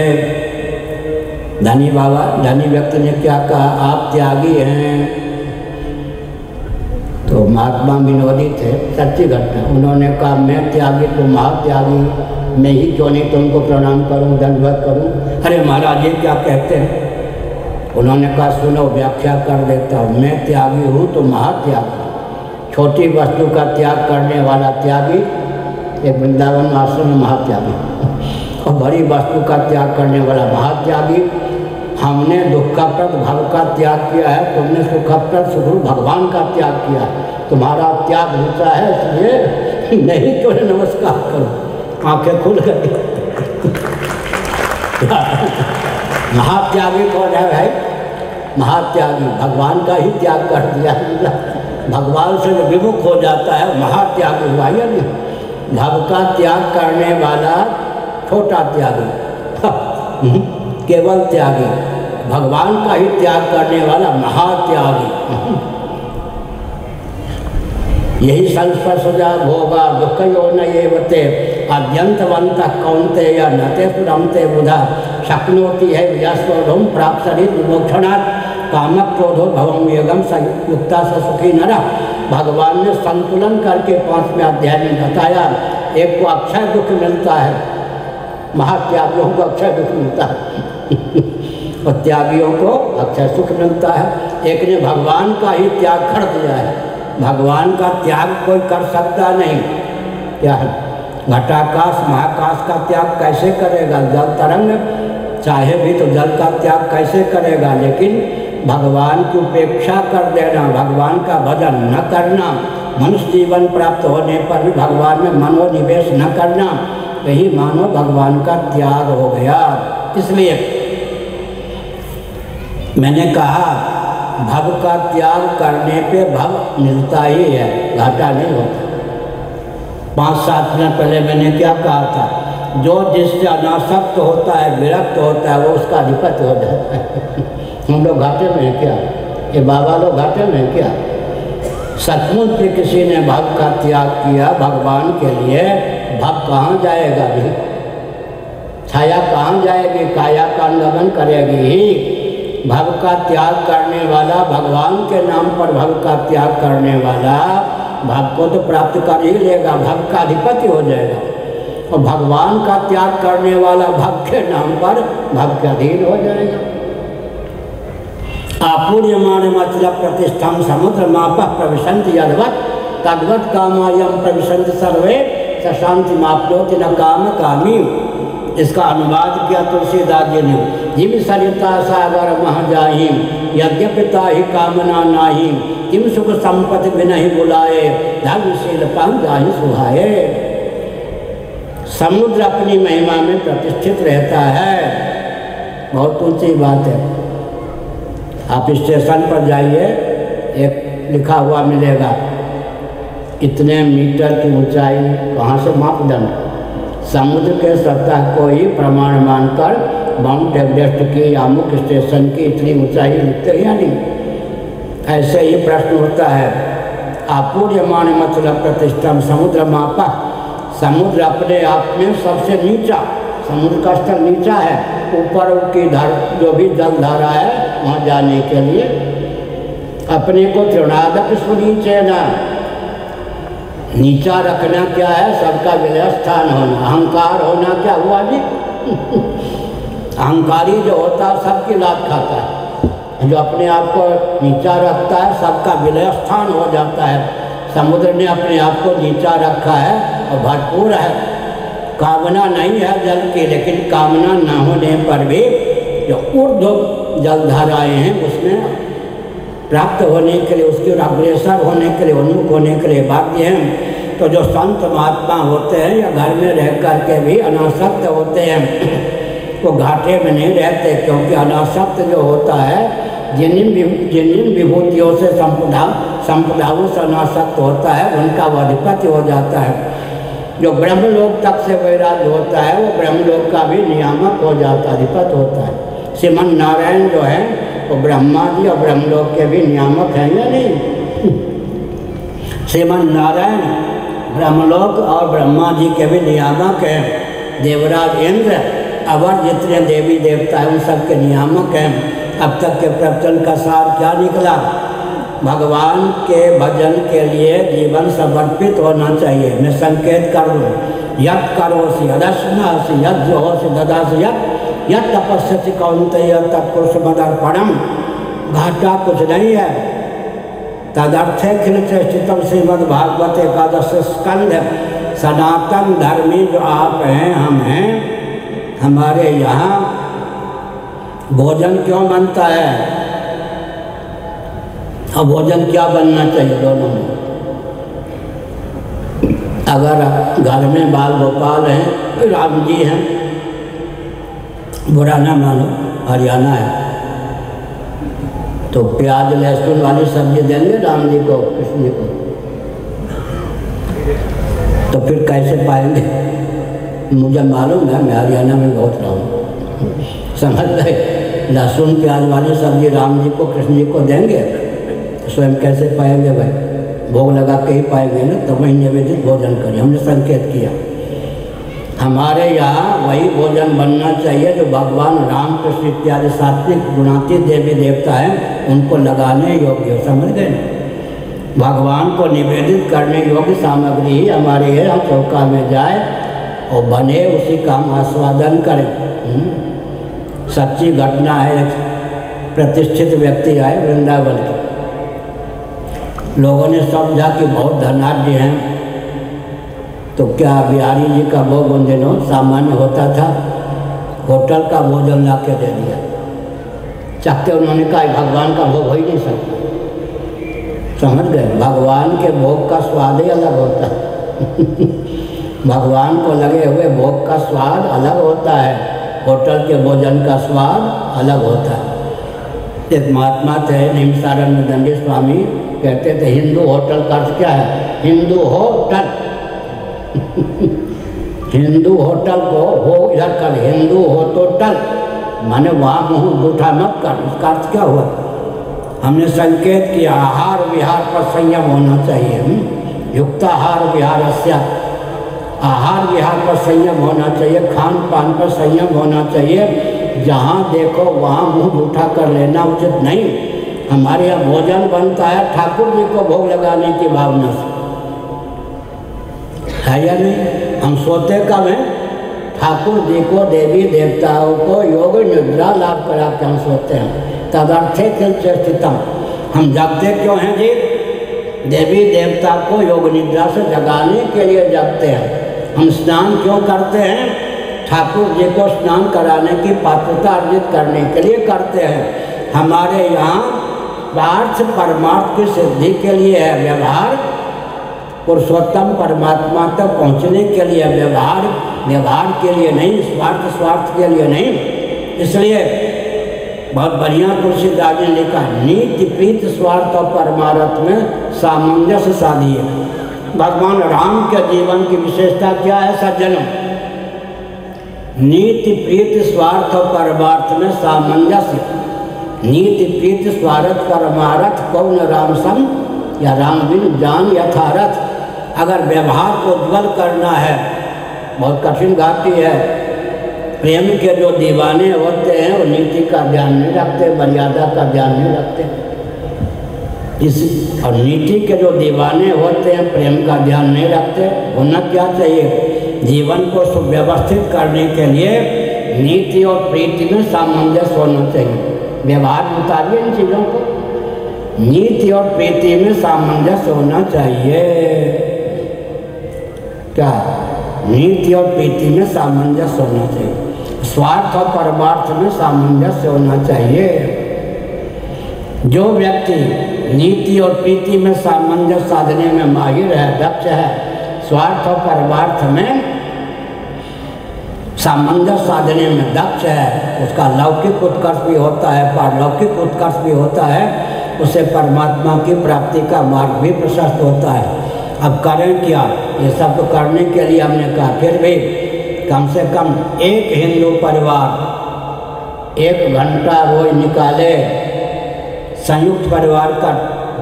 A: धनी बाबा, धनी व्यक्ति ने क्या कहा, आप त्यागी हैं। तो महात्मा विनोदी थे, सच्ची घटना। उन्होंने कहा मैं त्यागी तो महात्यागी, मैं ही क्यों नहीं तो उनको प्रणाम करूं, दंडवत करूं। अरे महाराज ये क्या कहते हैं? उन्होंने कहा सुनो व्याख्या कर देता हूँ। मैं त्यागी हूँ तो महात्यागी, छोटी वस्तु का त्याग करने वाला त्यागी एक वृंदावन आश्रम में महात्यागी, और बड़ी वस्तु का त्याग करने वाला महात्यागी। हमने दुखप्रद भव का त्याग किया है, तुमने सुखप्रद सुखरूप भगवान का त्याग किया है। तुम्हारा त्याग ऊँचा है, इसलिए नहीं तो नमस्कार करो। आंखें खुल गई। महात्यागी कौन है भाई? महात्यागी भगवान का ही त्याग कर दिया, भगवान से विमुख हो जाता है, महात्यागी हुआ या नहीं? भव का त्याग करने वाला छोटा त्यागी, केवल त्यागी, भगवान का ही त्याग करने वाला महात्यागी। यही संस्पर्शजा भोगा दुःखयो न एवते अद्यंतवंत कौन्तेय नते सुरमते बुधा शक्नोति है यस्वधुम प्राप्सरित विमोक्षणात् कामक्रोधो भवम वेगम युक्ता स सुखी नरा। भगवान ने संतुलन करके 5वें अध्याय में बताया, एक को अक्षय दुख मिलता है, महात्यागियों को अक्षय दुख मिलता है और त्यागियों को अक्षय सुख मिलता है। एक ने भगवान का ही त्याग कर दिया है। भगवान का त्याग कोई कर सकता नहीं। क्या है? घटाकाश महाकाश का त्याग कैसे करेगा? जल तरंग चाहे भी तो जल का त्याग कैसे करेगा? लेकिन भगवान की उपेक्षा कर देना, भगवान का भजन न करना, मनुष्य जीवन प्राप्त होने पर भी भगवान में मनोनिवेश न करना, यही मानो भगवान का त्याग हो गया। इसलिए मैंने कहा भव का त्याग करने पे भव मिलता ही है, घाटा नहीं होता। 5-7 दिन पहले मैंने क्या कहा था? जो जिससे अनासक्त होता है, विरक्त होता है, वो उसका अधिपति हो जाता है। हम लोग घाटे में हैं क्या? ये बाबा लोग घाटे में हैं क्या? सचमुच से किसी ने भव का त्याग किया भगवान के लिए, भव कहाँ जाएगा भी? छाया कहाँ जाएगी? काया का अनुगमन करेगी ही। भव का त्याग करने वाला, भगवान के नाम पर भव का त्याग करने वाला भव को तो प्राप्त कर ही लेगा, भव का अधिपति हो जाएगा। और भगवान का त्याग करने वाला भव के नाम पर भव के अधीन हो जाएगा। आपूर्यमाण मतलब प्रतिष्ठम समुद्र माप प्रविशंति यद्वत् तद्वत् कामायम प्रविशंति सर्वे सशांति माप्नोति न काम कामी। इसका अनुवाद किया तुलसीदास जी ने। जिम सरिता सागर मह जाहिम यद्यपिता ही कामना नाही, किम सुख संपत्ति बिनहि बुलाए धर्मशील पान जाहि सुहाए। समुद्र अपनी महिमा में प्रतिष्ठित रहता है, बहुत ऊंची बात है। आप स्टेशन पर जाइए, एक लिखा हुआ मिलेगा इतने मीटर की ऊंचाई, कहाँ से मापदंड? समुद्र के सतह को ही प्रमाण मानकर माउंट एवरेस्ट की अमुक स्टेशन की इतनी ऊंचाई लिखते हैं या नहीं? ऐसे ही प्रश्न होता है। आपूर्यमाण मतलब प्रतिष्ठम समुद्र मापा, समुद्र अपने आप में सबसे नीचा, समुद्र का स्तर नीचा है, ऊपर की जो भी जल धारा है वहाँ जाने के लिए अपने को तृणादप सुनीचे ना, नीचा रखना क्या है? सबका विलय स्थान होना, अहंकार होना क्या हुआ जी? अहंकारी जो होता है सबकी लात खाता है, जो अपने आप को नीचा रखता है सबका विलय स्थान हो जाता है। समुद्र ने अपने आप को नीचा रखा है और भरपूर है, कामना नहीं है जल की, लेकिन कामना न होने पर भी जो ऊर्ध्व जलधाराएँ हैं उसमें प्राप्त होने के लिए, उसके अग्रसर होने के लिए, उन्मुख होने के लिए बाध्य हैं। तो जो संत महात्मा होते हैं या घर में रह कर के भी अनासक्त होते हैं, वो घाटे में नहीं रहते, क्योंकि अनासक्त जो होता है जिन विभूतियों से संपदाओं से अनासक्त होता है उनका वो अधिपति हो जाता है। जो ब्रह्मलोक तक से वैराग्य होता है वो ब्रह्मलोक का भी नियामक हो जाता है, अधिपति होता है। श्रीमन नारायण जो है वो ब्रह्मा जी और ब्रह्मलोक के भी नियामक हैं या नहीं? श्रीमन नारायण ब्रह्मलोक और ब्रह्मा जी के भी नियामक हैं। देवराज इंद्र अवर जितने देवी देवता हैं उन सब के नियामक हैं। अब तक के प्रवचन का सार क्या निकला? भगवान के भजन के लिए जीवन समर्पित होना चाहिए। मैं संकेत कर दूँ, यत् करोसि यदश्नासि यत् जोहोसि ददासि यत् तपस्यसि कौन्तेय तत्पुरुषमदर्पणम्। घाटा कुछ नहीं है। तदर्थे खिल चेष्टितम श्रीमद्भागवत एकादश स्कंध। सनातन धर्मी जो आप हैं, हम हैं, हमारे यहाँ भोजन क्यों बनता है और भोजन क्या बनना चाहिए दोनों में? अगर घर में बाल गोपाल हैं, राम जी हैं, बुरा ना मानो, हरियाणा है, तो प्याज लहसुन वाली सब्जी देंगे राम जी को, कृष्ण जी को, तो फिर कैसे पाएंगे? मुझे मालूम है, मैं हरियाणा में बहुत रहा हूँ, समझ गए? लहसुन प्याज वाली सब्जी राम जी को, कृष्ण जी को देंगे, स्वयं कैसे पाएंगे भाई? भोग लगा के ही पाएंगे ना, तो वही निवेदित भोजन करिए। हमने संकेत किया हमारे यहाँ वही भोजन बनना चाहिए जो भगवान राम कृष्ण इत्यादि सात्विक गुणातीत देवी देवता हैं उनको लगाने योग्य। समझ गए? भगवान को निवेदित करने योग्य सामग्री ही हमारे है। हम चौका में जाए और बने उसी का हम आस्वादन करें। सच्ची घटना है, एक प्रतिष्ठित व्यक्ति आए वृंदावन के, लोगों ने समझा कि बहुत धनाढ़ हैं, तो क्या बिहारी जी का भोग उन दिनों सामान्य होता था, होटल का भोजन ला के दे दिया। चाहते उन्होंने कहा भगवान का भोग हो ही नहीं सकता। समझ गए? भगवान के भोग का स्वाद ही अलग होता है। भगवान को लगे हुए भोग का स्वाद अलग होता है, होटल के भोजन का स्वाद अलग होता है। एक महात्मा थे निमसारण दंडी स्वामी, कहते थे हिंदू होटल का अर्थ क्या है? हिंदू होटल। हिंदू होटल को हो इधर कर, हिंदू हो तो टल, माने वहाँ मुँह जूठा मत कर। उसका अर्थ क्या हुआ? हमने संकेत किया आहार विहार पर संयम होना चाहिए। युक्ताहार विहारस्य, आहार विहार पर संयम होना चाहिए, खान पान पर संयम होना चाहिए। जहाँ देखो वहाँ मुँह जूठा कर लेना उचित नहीं। हमारे यहाँ भोजन बनता है ठाकुर जी को भोग लगाने की भावना से, है या नहीं? हम सोते कब हैं? ठाकुर जी को, देवी देवताओं को योग निद्रा लाभ करा के हम सोते हैं। तदर्थे खिल चेष्टितम। हम जगते क्यों हैं जी? देवी देवता को योग निद्रा से जगाने के लिए जगते हैं। हम स्नान क्यों करते हैं? ठाकुर जी को स्नान कराने की पात्रता अर्जित करने के लिए करते हैं। हमारे यहाँ पार्थ परमार्थ की सिद्धि के लिए है व्यवहार, पुरुषोत्तम परमात्मा तक पहुँचने के लिए व्यवहार के लिए नहीं, स्वार्थ के लिए नहीं। इसलिए बहुत बढ़िया तुलसीदास ने लिखा, नीति प्रीत स्वार्थ और परमार्थ में सामंजस्य साधिए। भगवान राम के जीवन की विशेषता क्या है सज्जनों? नीति प्रीत स्वार्थ और परमार्थ में सामंजस्य। नीति प्रीत स्वार्थ परमार्थ कौन राम सम, या राम बिन जान यथारथ। अगर व्यवहार को उज्ज्वल करना है, बहुत कठिन घाटी है। प्रेम के जो दीवाने होते हैं वो नीति का ध्यान नहीं रखते, मर्यादा का ध्यान नहीं रखते। और नीति के जो दीवाने होते हैं प्रेम का ध्यान नहीं रखते। होना क्या चाहिए? जीवन को सुव्यवस्थित करने के लिए नीति और प्रीति में सामंजस्य होना चाहिए। व्यवहार उतारिए इन चीज़ों को, नीति और प्रीति में सामंजस्य होना चाहिए। क्या? नीति और प्रीति में सामंजस्य होना चाहिए। स्वार्थ और परमार्थ में सामंजस्य होना चाहिए। जो व्यक्ति नीति और प्रीति में सामंजस्य साधने में माहिर है, दक्ष है, स्वार्थ और परमार्थ में सामंजस्य साधने में दक्ष है, उसका लौकिक उत्कर्ष भी होता है, पारलौकिक उत्कर्ष भी होता है, उसे परमात्मा की प्राप्ति का मार्ग भी प्रशस्त होता है। अब करें क्या? ये सब तो करने के लिए हमने कहा, फिर भी कम से कम एक हिंदू परिवार 1 घंटा रोज निकाले। संयुक्त परिवार का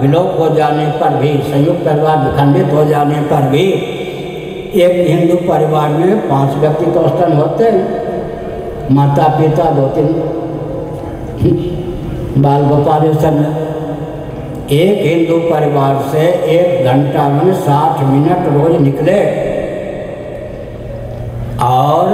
A: विलोप हो जाने पर भी, संयुक्त परिवार विखंडित हो जाने पर भी, एक हिंदू परिवार में 5 व्यक्ति तो औसतन होते हैं, माता पिता 2-3 बाल गोपाल सब में। एक हिंदू परिवार से 1 घंटा में 60 मिनट रोज निकले और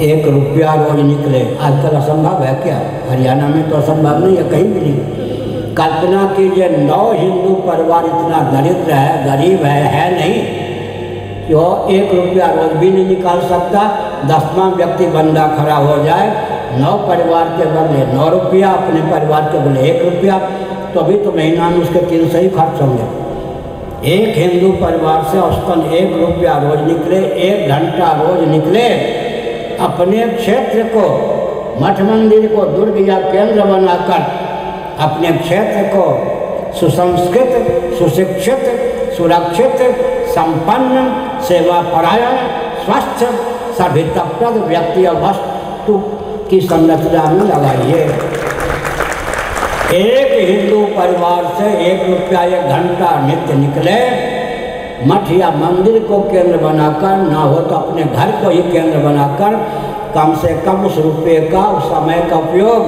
A: 1 रुपया रोज निकले, आजकल असंभव है क्या? हरियाणा में तो असंभव नहीं है, कहीं भी नहीं। कल्पना कीजिए 9 हिंदू परिवार इतना दरिद्र है, गरीब है नहीं कि वो 1 रुपया रोज भी नहीं निकाल सकता। 10वां व्यक्ति बंदा खड़ा हो जाए, 9 परिवार के बदले 9 रुपया, अपने परिवार के बदले 1 रुपया, तो अभी तो महीना में उसके 300 ही खर्च होंगे। एक हिंदू परिवार से औसतन 1 रुपया रोज निकले, 1 घंटा रोज निकले, अपने क्षेत्र को, मठ मंदिर को दुर्ग या केंद्र बनाकर अपने क्षेत्र को सुसंस्कृत, सुशिक्षित, सुरक्षित, संपन्न, सेवापरायण, स्वस्थ, सभी तत्पद व्यक्ति और वस्तु की संरचना में लगाइए। एक हिंदू परिवार से 1 रुपया 1 घंटा नित्य निकले, मठ या मंदिर को केंद्र बनाकर, ना हो तो अपने घर को ही केंद्र बनाकर कम से कम उस रुपये का, उस समय का उपयोग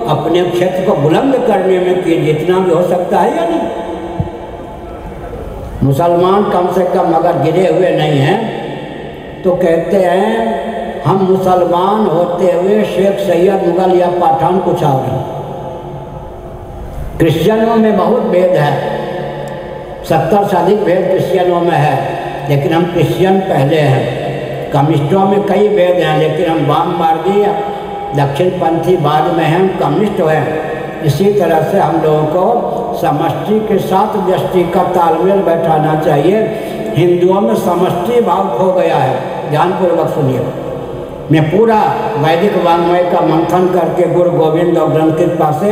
A: अपने क्षेत्र को बुलंद करने में कीजिए, जितना भी हो सकता है या नहीं। मुसलमान कम से कम अगर गिरे हुए नहीं हैं तो कहते हैं हम मुसलमान होते हुए शेख, सैयद, मुगल या पठान कुछ और हैं। क्रिश्चियनों में बहुत भेद है, 70 से अधिक भेद क्रिश्चियनों में है, लेकिन हम क्रिश्चियन पहले हैं। कम्युनिस्टों में कई भेद हैं, लेकिन हम वाममार्गी या दक्षिणपंथी बाद में हैं, हम कम्युनिस्ट हैं। इसी तरह से हम लोगों को समष्टि के साथ व्यष्टि का तालमेल बैठाना चाहिए। हिंदुओं में समष्टि भाव खो गया है, ध्यानपूर्वक सुनिए। मैं पूरा वैदिक वाङ्मय का मंथन करके गुरु गोविंद और ग्रंथ कृपा से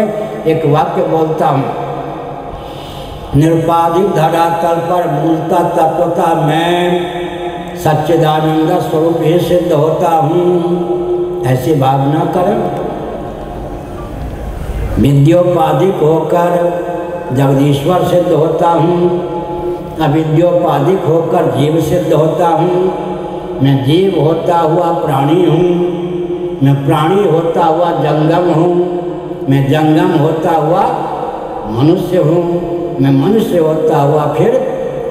A: एक वाक्य बोलता हूँ। निरुपाधिक धरातल पर मूलता तत्वता मैं सच्चिदानंद स्वरूप ही सिद्ध होता हूँ, ऐसी भावना करें। विद्योपाधिक होकर जगदीश्वर सिद्ध होता हूँ, अविद्योपाधिक होकर जीव सिद्ध होता हूँ। मैं जीव होता हुआ प्राणी हूँ, मैं प्राणी होता हुआ जंगम हूँ, मैं जंगम होता हुआ मनुष्य हूँ, मैं मनुष्य होता हुआ फिर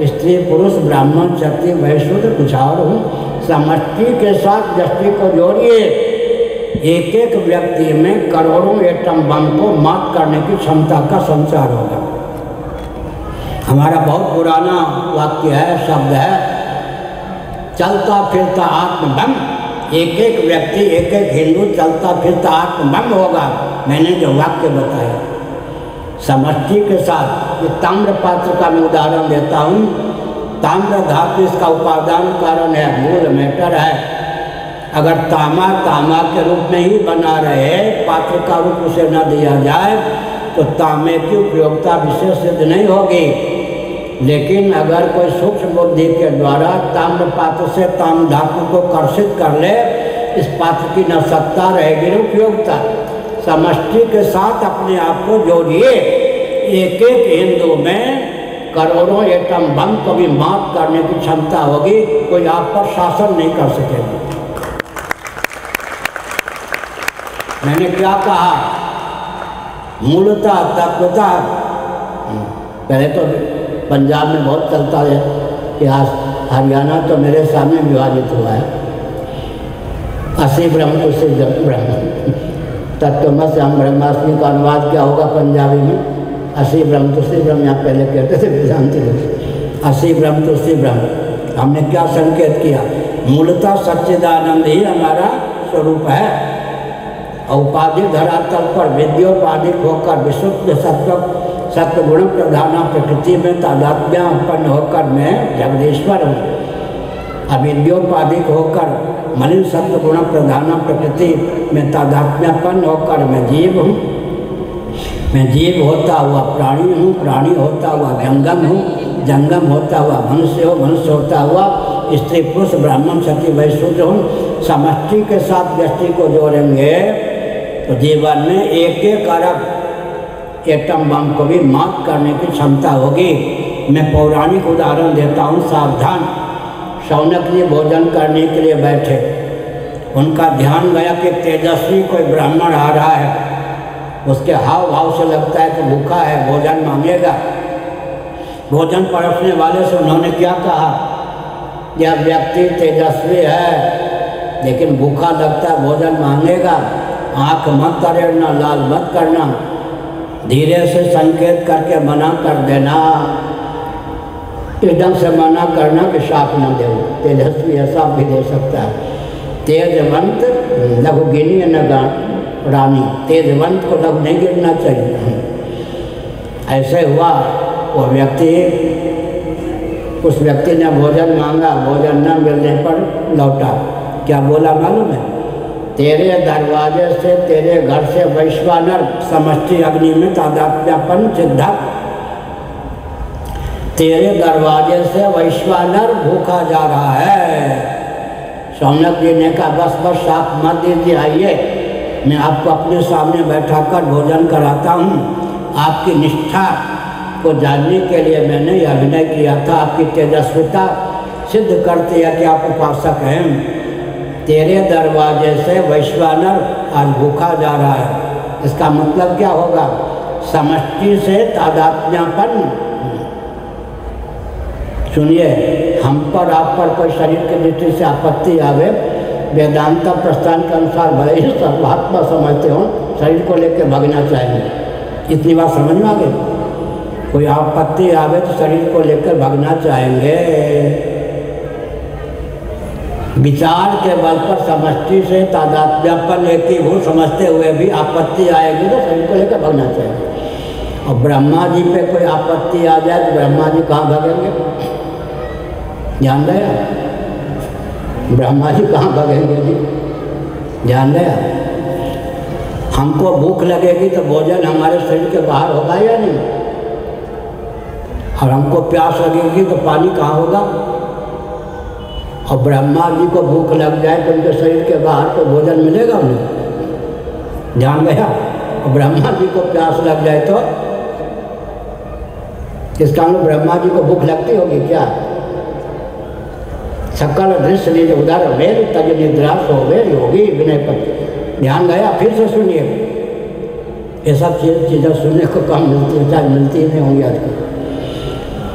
A: स्त्री, पुरुष, ब्राह्मण, क्षत्रिय, वैश्य कुछ और हूँ। समष्टि के साथ व्यष्टि को जोड़िए, एक एक व्यक्ति में करोड़ों एटम बम को मात करने की क्षमता का संचार होगा। हमारा बहुत पुराना वाक्य है, शब्द है, चलता फिरता आत्म बम। एक एक व्यक्ति, एक एक हिंदू चलता फिरता आत्म बम होगा। मैंने जो वाक्य बताया समष्टि के साथ, ये ताम्र पात्र का मैं उदाहरण देता हूँ। ताम्र धातु इसका उपादान कारण है, मूल मैटर है। अगर तामा तामा के रूप में ही बना रहे, पात्र का रूप उसे न दिया जाए तो तांबे की उपयोगिता विशेष सिद्ध नहीं होगी। लेकिन अगर कोई सूक्ष्म बुद्धि के द्वारा ताम्र पात्र से ताम्र धातु को कर्षित कर ले, इस पात्र की न सत्ता रहेगी न उपयोगिता। समष्टि के साथ अपने आप को जोड़िए। एक एक हिंदू में करोड़ों एटम बम को भी मात करने की क्षमता होगी, कोई आप पर शासन नहीं कर सकेगा। मैंने क्या कहा? मूलता तत्वता। पहले तो पंजाब में बहुत चलता है कि आज हरियाणा तो मेरे सामने विभाजित हुआ है। 80 ब्रह्म तो से ब्रह्म, तत्वमसि अहं ब्रह्मास्मि का अनुवाद क्या होगा पंजाबी में? 80 ब्रह्म तो से ब्रह्म, यहाँ पहले कहते थे वेदांती लोग। 80 ब्रह्म तो से ब्रह्म। हमने क्या संकेत किया? मूलतः सच्चिदानंद ही हमारा स्वरूप है। औपाधिक धरातल पर विद्योपाधिक होकर विशुद्ध सत्वगुण प्रधाना प्रकृति में तादात्म्य उत्पन्न होकर मैं जगदीश्वर हूँ। अविद्योपाधिक होकर मलिन सत्वगुण प्रधाना प्रकृति में तादात्म्यपन्न होकर मैं जीव हूँ। मैं जीव होता हुआ प्राणी हूँ, प्राणी होता हुआ जंगम हूँ, जंगम होता हुआ मनुष्य हूँ, मनुष्य होता हुआ स्त्री, पुरुष, ब्राह्मण, क्षत्रिय, वैश्य हूँ। समष्टि के साथ व्यष्टि को जोड़ेंगे तो जीवन में एक एक अरब एटम बम को भी मात करने की क्षमता होगी। मैं पौराणिक उदाहरण देता हूँ, सावधान। शौनक जी भोजन करने के लिए बैठे, उनका ध्यान गया कि तेजस्वी कोई ब्राह्मण आ रहा है। उसके हाव भाव से लगता है कि भूखा है, भोजन मांगेगा। भोजन परोसने वाले से उन्होंने क्या कहा, यह व्यक्ति तेजस्वी है लेकिन भूखा लगता है, भोजन मांगेगा, आँख मत तरेड़ना, लाल मत करना, धीरे से संकेत करके मना कर देना, एकदम से मना करना कि शाप न दे। तेजस्वी है, शाप भी दे सकता है। तेजवंत लघु गिनी न रानी, तेजवंत को लघु नहीं गिरना चाहिए। ऐसे हुआ, वो व्यक्ति, उस व्यक्ति ने भोजन मांगा, भोजन न मिलने पर लौटा। क्या बोला मालूम है, तेरे दरवाजे से, तेरे घर से वैश्वानर समष्टि अग्नि में तादात्म्यपन सिद्धार्थ, तेरे दरवाजे से वैश्वानर भूखा जा रहा है। सौनक जी ने कहा बस बस शाप मत दीजिए, आइए मैं आपको अपने सामने बैठाकर भोजन कराता हूँ। आपकी निष्ठा को जानने के लिए मैंने यह अभिनय किया था। आपकी तेजस्विता सिद्ध करती है कि आप उपासक हैं। तेरे दरवाजे से वैश्वानर आज भूखा जा रहा है। इसका मतलब क्या होगा, समष्टि से तादात्म्यपन। सुनिए, हम पर आप पर कोई शरीर की दृष्टि से आपत्ति आवे, वेदांत प्रस्थान के अनुसार भले ही सर्वात्मा समझते हो, शरीर को लेकर भागना चाहेंगे। इतनी बात समझ में आ गई। कोई आपत्ति आवे तो शरीर को लेकर भागना चाहेंगे। विचार के बल पर समष्टि से तादात्म्यपन एकीभूत समझते हुए भी आपत्ति आएगी तो शरीर को लेकर भागना चाहिए। और ब्रह्मा जी पे कोई आपत्ति आ जाए तो ब्रह्मा जी कहाँ भागेंगे, ध्यान गया? ब्रह्मा जी कहाँ भागेंगे जी, ध्यान गया? हमको भूख लगेगी तो भोजन हमारे शरीर के बाहर होगा या नहीं? और हमको प्यास लगेगी तो पानी कहाँ होगा? और ब्रह्मा जी को भूख लग जाए तो उनके शरीर के बाहर तो भोजन मिलेगा उन्हें, ध्यान गया? और ब्रह्मा जी को प्यास लग जाए तो इसका मतलब ब्रह्मा जी को भूख लगती होगी क्या? सकल दृश्य निज उदर वेद तज निद्रा सो वेद योगी विनय पत्र। ध्यान गया? फिर से सुनिए, ये सब चीज़ें सुनने को कम मिलती है, चाहे मिलती ही नहीं होंगी आजकल।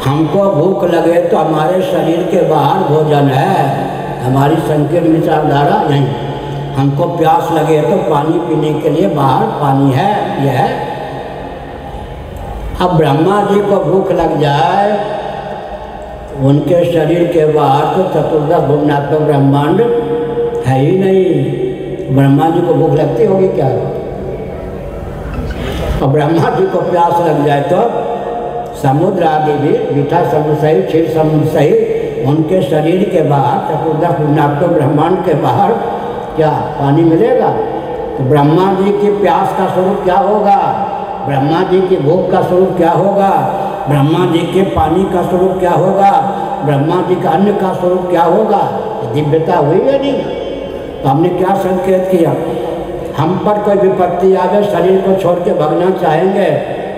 A: हमको भूख लगे तो हमारे शरीर के बाहर भोजन है, हमारी संकीर्ण विचारधारा नहीं। हमको प्यास लगे तो पानी पीने के लिए बाहर पानी है, यह है। अब ब्रह्मा जी को भूख लग जाए, उनके शरीर के बाहर तो चतुर्दश भुवनात्मक ब्रह्मांड है ही नहीं। ब्रह्मा जी को भूख लगती होगी क्या? और ब्रह्मा जी को प्यास लग जाए तो समुद्र आदि भी, मीठा समुद्र सही, क्षीर समुद्र सही, उनके शरीर के बाहर चतुर्दश भुवनात्मक ब्रह्मांड के बाहर क्या पानी मिलेगा? तो ब्रह्मा जी की प्यास का स्वरूप क्या होगा? ब्रह्मा जी की भूख का स्वरूप क्या होगा? ब्रह्मा जी के पानी का स्वरूप क्या होगा? ब्रह्मा जी का अन्न का स्वरूप क्या होगा? दिव्यता हुई या नहीं? तो हमने क्या संकेत किया, हम पर कोई विपत्ति आ जाए शरीर को छोड़ के भागना चाहेंगे,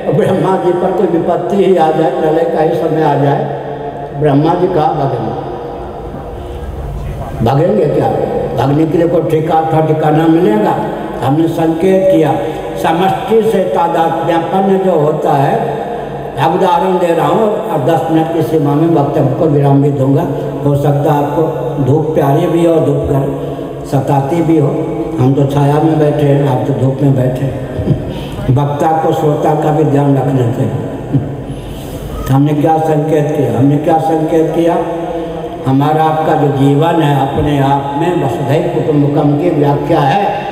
A: और ब्रह्मा जी पर कोई विपत्ति ही आ जाए, प्रलय का ही समय आ जाए, ब्रह्मा जी कहाँ भागेंगे? भागेंगे क्या? भागने के लिए कोई ठिकाना मिलेगा? हमने संकेत किया समष्टि से तादात्म्यपन जो होता है। अब उदाहरण दे रहा हूँ और 10 मिनट की सीमा में वक्तव्य को विराम भी दूंगा। हो सकता है आपको धूप प्यारी भी हो, धूप घर सताती भी हो। हम तो छाया में बैठे हैं, आप तो धूप में बैठे हैं। वक्ता को श्रोता का भी ध्यान रखना चाहिए। हमने क्या संकेत किया? हमने क्या संकेत किया? हमारा आपका जो जीवन है अपने आप में वसुधैव कुटुम्बकम की व्याख्या है।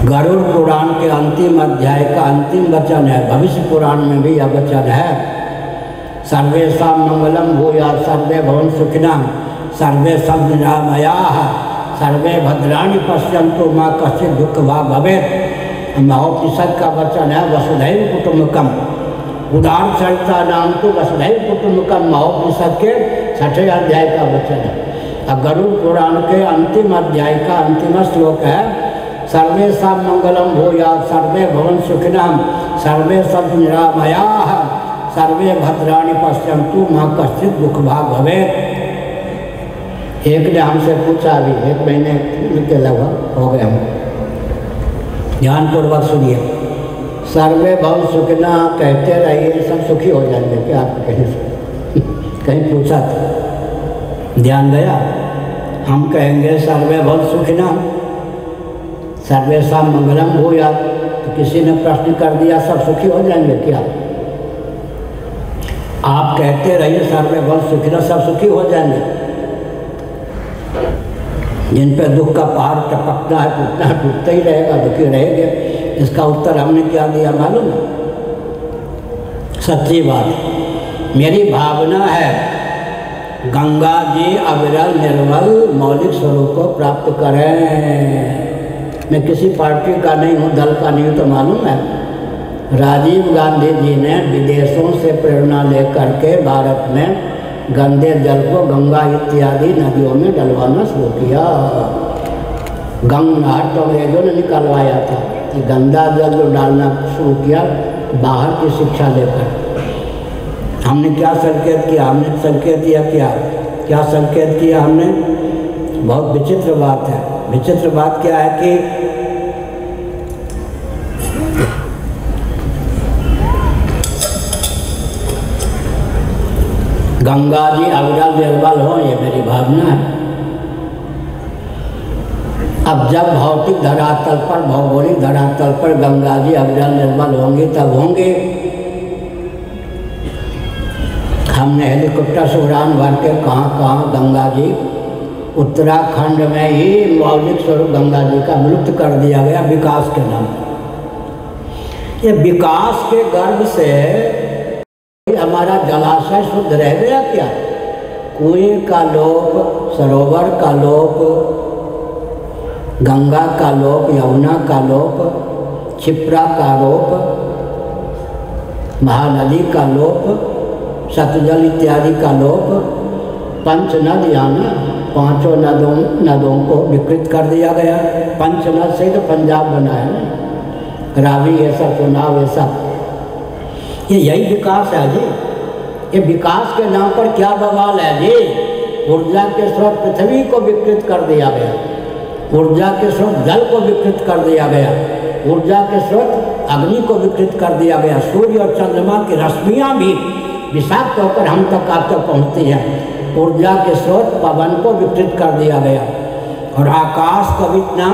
A: गरुड़ पुराण के अंतिम अध्याय का अंतिम वचन है, भविष्य पुराण में भी यह वचन है, सर्वेषां मंगलम भूयात् सर्वे भवन्तु सुखिनः सर्वे सन्तु निरामयाः सर्वे भद्राणि पश्यन्तु मा कश्चित् दुःखभाग् भवेत्। महोपनिषद का वचन है वसुधैव कुटुम्बकम। उदार चरिता नाम तो वसुधैव कुटुम्बकम महोपनिषद के 6ठे अध्याय का वचन है। और गरुड़ पुराण के अंतिम अध्याय का अंतिम श्लोक है, सर्वेषां मंगलम भूयात् सर्वे भवन्तु सुखिनः सर्वे सन्तु निरामयाः सर्वे भद्राणि पश्यन्तु मा कश्चित् दुःखभाग् भवेत्। एक ने हमसे पूछा, अभी 1 महीने के लगभग हो गए हम, ध्यानपूर्वक सुनिए। सर्वे भव सुखिना कहते रहिए सब सुखी हो जाएंगे क्या? आपको कहीं से कहीं पूछा था, ध्यान गया? हम कहेंगे सर्वे भव सुखिना, सर्वेषां मंगलम भूयात्, तो किसी ने प्रश्न कर दिया सब सुखी हो जाएंगे क्या? आप कहते रहिए सर्वे भव सुखिना, सब सुखी हो जाएंगे। जिन पे दुख का पहाड़ टपकता है टूटना टूटता ही रहेगा, दुखी रहेंगे। इसका उत्तर हमने क्या दिया मालूम है? सच्ची बात, मेरी भावना है गंगा जी अविरल निर्मल मौलिक स्वरूप को प्राप्त करें। मैं किसी पार्टी का नहीं हूँ, दल का नहीं हूँ, तो मालूम है राजीव गांधी जी ने विदेशों से प्रेरणा लेकर के भारत में गंदे जल को गंगा इत्यादि नदियों में डलवाना शुरू किया। गंगा तो अंग्रेजों ने निकलवाया था, कि गंदा जल जो डालना शुरू किया बाहर की शिक्षा लेकर। हमने क्या संकेत किया? हमने संकेत किया क्या संकेत किया हमने? बहुत विचित्र बात है। विचित्र बात क्या है कि गंगा जी अविरल निर्मल हो, ये मेरी भावना है। अब जब भौतिक धरातल पर, भौगोलिक धरातल पर गंगा जी अविरल निर्मल होंगी तब होंगे। हमने हेलीकॉप्टर से उड़ान भर के कहाँ गंगा जी, उत्तराखंड में ही मौलिक स्वरूप गंगा जी का विलुप्त कर दिया गया विकास के नाम। ये विकास के गर्भ से हमारा जलाशय शुद्ध रह गया क्या? कुएं का लोप, सरोवर का लोप, गंगा का लोप, यमुना का लोप, क्षिप्रा का लोप, महानदी का लोप, सतजल इत्यादि का लोप, पंच नद यानी 5 नदों को विकृत कर दिया गया। पंच नद से तो पंजाब बना है ना, रावी ये सब, चुनाव ये सब, ये यही विकास है जी। ये विकास के नाम पर क्या बवाल है जी? ऊर्जा के स्रोत पृथ्वी को विकृत कर दिया गया, ऊर्जा के स्रोत जल को विकृत कर दिया गया, ऊर्जा के स्रोत अग्नि को विकृत कर दिया गया। सूर्य और चंद्रमा की रश्मियाँ भी विषाक्त होकर हम तक आप तक पहुँचती हैं। ऊर्जा के स्रोत पवन को विकृत कर दिया गया और आकाश को भी इतना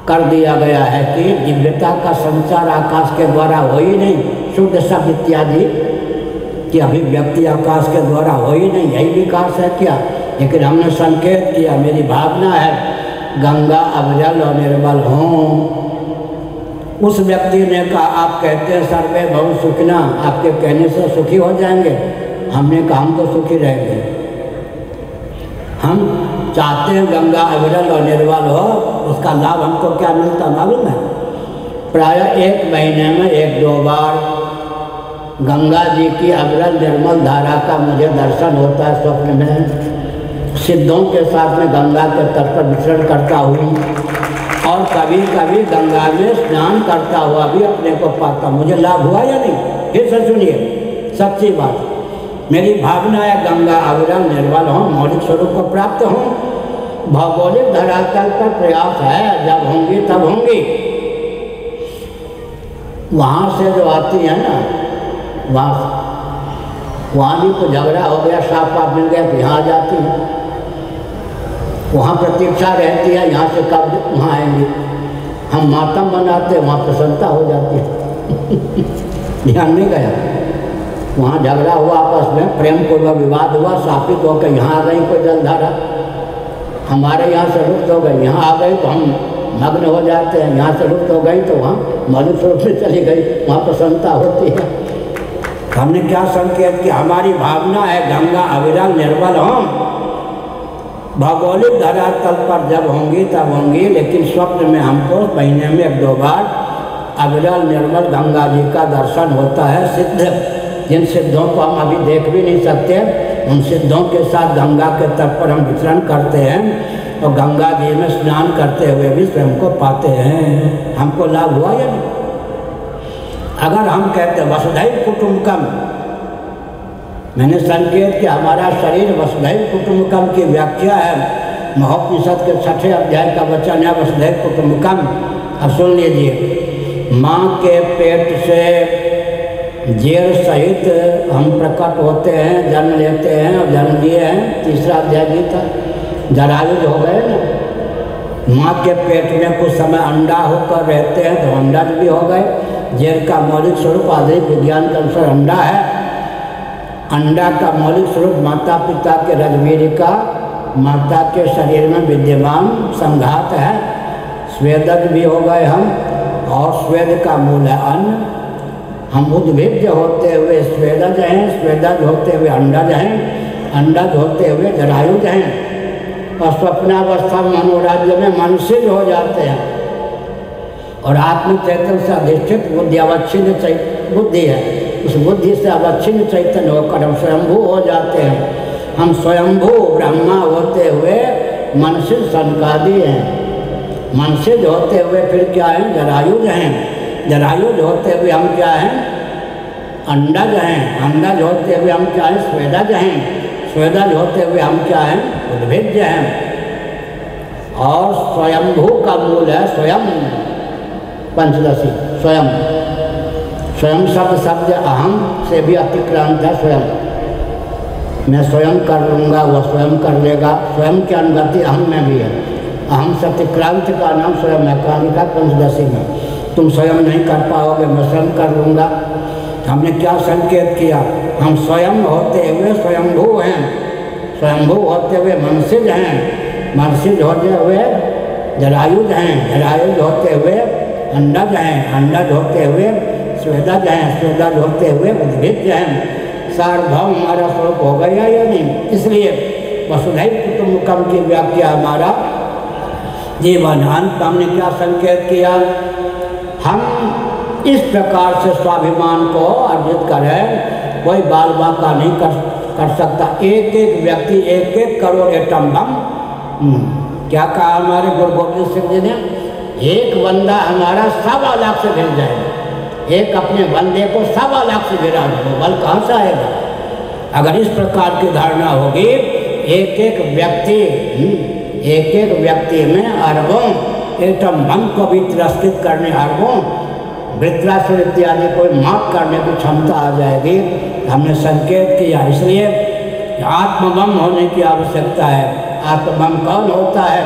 A: कर दिया गया है कि दिव्यता का संचार आकाश के द्वारा हो ही नहीं, शुद्ध शब्द इत्यादि की अभिव्यक्ति आकाश के द्वारा हो ही नहीं। यही विकास है क्या? लेकिन हमने संकेत किया, मेरी भावना है गंगा अविरल और निर्मल हों। उस व्यक्ति ने कहा, आप कहते हैं सर्वे भव सुखिना, आपके कहने से सुखी हो जाएंगे। हमने कहा हम तो सुखी रहेंगे। हम चाहते हैं गंगा अविरल और निर्मल हो। उसका लाभ हमको क्या मिलता मालूम है? प्रायः 1 महीने में 1-2 बार गंगा जी की अविरल निर्मल धारा का मुझे दर्शन होता है स्वप्न में। सिद्धों के साथ में गंगा के तट पर विचरण करता हूँ और कभी कभी गंगा में स्नान करता हुआ भी अपने को पाता। मुझे लाभ हुआ या नहीं? फिर से सुनिए, सच्ची बात, मेरी भावना है गंगा अविरल निर्मल हो, मौलिक स्वरूप को प्राप्त हो। भौगोलिक धरातल पर प्रयास है, जब होंगी तब होंगी। वहाँ से जो आती है ना, वहाँ भी कुछ झगड़ा हो गया, साफ आप मिल गया तो यहाँ आ जाती है। वहाँ प्रतीक्षा रहती है, यहाँ से कब वहाँ आएंगी। हम मातम बनाते, वहाँ प्रसन्नता हो जाती है। ध्यान नहीं गया? वहाँ झगड़ा हुआ आपस में, प्रेम पूर्वक विवाद हुआ, सापित होकर यहाँ आ गई कोई जलधारा, हमारे यहाँ से लुप्त हो गई, यहाँ आ गई तो हम मग्न हो जाते हैं। यहाँ से लुप्त हो गई तो वहाँ मौलिक स्वरूप में चली गई, वहाँ प्रसन्नता होती है। हमने क्या संकेत किया? हमारी भावना है गंगा अविरल निर्मल हो। भौगोलिक धरातल पर जब होंगी तब होंगी, लेकिन स्वप्न में हमको महीने में 1-2 बार अविरल निर्मल गंगा जी का दर्शन होता है। सिद्ध, जिन सिद्धों को हम अभी देख भी नहीं सकते, उन सिद्धों के साथ गंगा के तट पर हम विचरण करते हैं और गंगा जी में स्नान करते हुए भी स्वयं को पाते हैं। हमको लाभ हुआ या नहीं? अगर हम कहते वसुधैव कुटुम्बकम, मैंने संकेत कि हमारा शरीर वसुधैव कुटुम्बकम की व्याख्या है। महोपनिषद के 6ठे अध्याय का वचन है वसुधैव कुटुम्बकम। अब सुन लीजिए, माँ के पेट से जेर सहित हम प्रकट होते हैं, जन्म लेते हैं और जन्म लिए हैं। तीसरा अध्याय गीता, जरायुज हो गए ना। माँ के पेट में कुछ समय अंडा होकर रहते हैं तो अंडज भी हो गए। जेर का मौलिक स्वरूप आधुनिक विज्ञान के अनुसार अंडा है। अंडा का मौलिक स्वरूप माता पिता के रजवीरिका, माता के शरीर में विद्यमान संघात है। स्वेदज भी हो गए हम, और स्वेद का मूल है अन्न। हम उद्भिज्ज होते हुए स्वेदज हैं, स्वेदज होते हुए अंडज हैं, अंडज होते हुए जरायुज हैं, और स्वप्नावस्था मनोराज्य में मनसिज हो जाते हैं। और आत्म चैतन्य से अधिष्ठित बुद्धि अवच्छिन्न बुद्धि है, उस बुद्धि से अवच्छिन्न चैतन्य होकर हम स्वयंभू हो जाते हैं। हम स्वयंभू ब्रह्मा होते हुए मनसिज सनकादि हैं। मनसिज होते हुए फिर क्या हैं? जरायुज हैं। जरायुज होते हुए हम क्या हैं? अंडज हैं। अंडज होते हुए हम क्या हैं? स्वेदज हैं। स्वेदज होते हुए हम क्या हैं? उद्भिज्ज हैं। और स्वयंभू का मूल है स्वयं, पंचदशी स्वयं। स्वयं शब्द अहम से भी अतिक्रांत है। स्वयं, मैं स्वयं कर लूँगा, वह स्वयं कर लेगा। स्वयं की अनुगति अहम में भी है। अहम से अतिक्रांत का नाम स्वयं है। कालिका पंचदशी में तुम स्वयं नहीं कर पाओगे, मैं स्वयं कर लूँगा। हमने क्या संकेत किया? हम स्वयं होते हुए स्वयंभू हैं, स्वयंभू होते हुए मनसिज हैं, मनसिज होते हुए जरायुज हैं, जरायुज होते हुए अंडज हैं, अंडज होते हुए स्वेदज हैं, स्वेदज होते हुए उद्भिज्ज हैं। सार्वभौम हमारा स्वरूप हो गया या नहीं? इसलिए वसुधैव कुटुम्बकम की व्याख्या हमारा जीवन। अंत हमने क्या संकेत किया? हम इस प्रकार से स्वाभिमान को अर्जित करें, कोई बाल बाका नहीं कर सकता। एक एक व्यक्ति 1-1 करोड़ एटम बम। क्या कहा हमारे गुरु गोविंद सिंह जी ने? एक बंदा हमारा 1.25 लाख से गिर जाएगा। एक अपने बंदे को 1.25 लाख से गिरा दो, बल कहाँ से आएगा? अगर इस प्रकार की धारणा होगी, एक एक व्यक्ति में अरबों एटम बम को भी तिरस्कृत करने, अरबों वृत्रासुर इत्यादि को माफ करने की क्षमता आ जाएगी। हमने संकेत किया। इसलिए आत्मबम होने की आवश्यकता है। आत्मबम कौन होता है?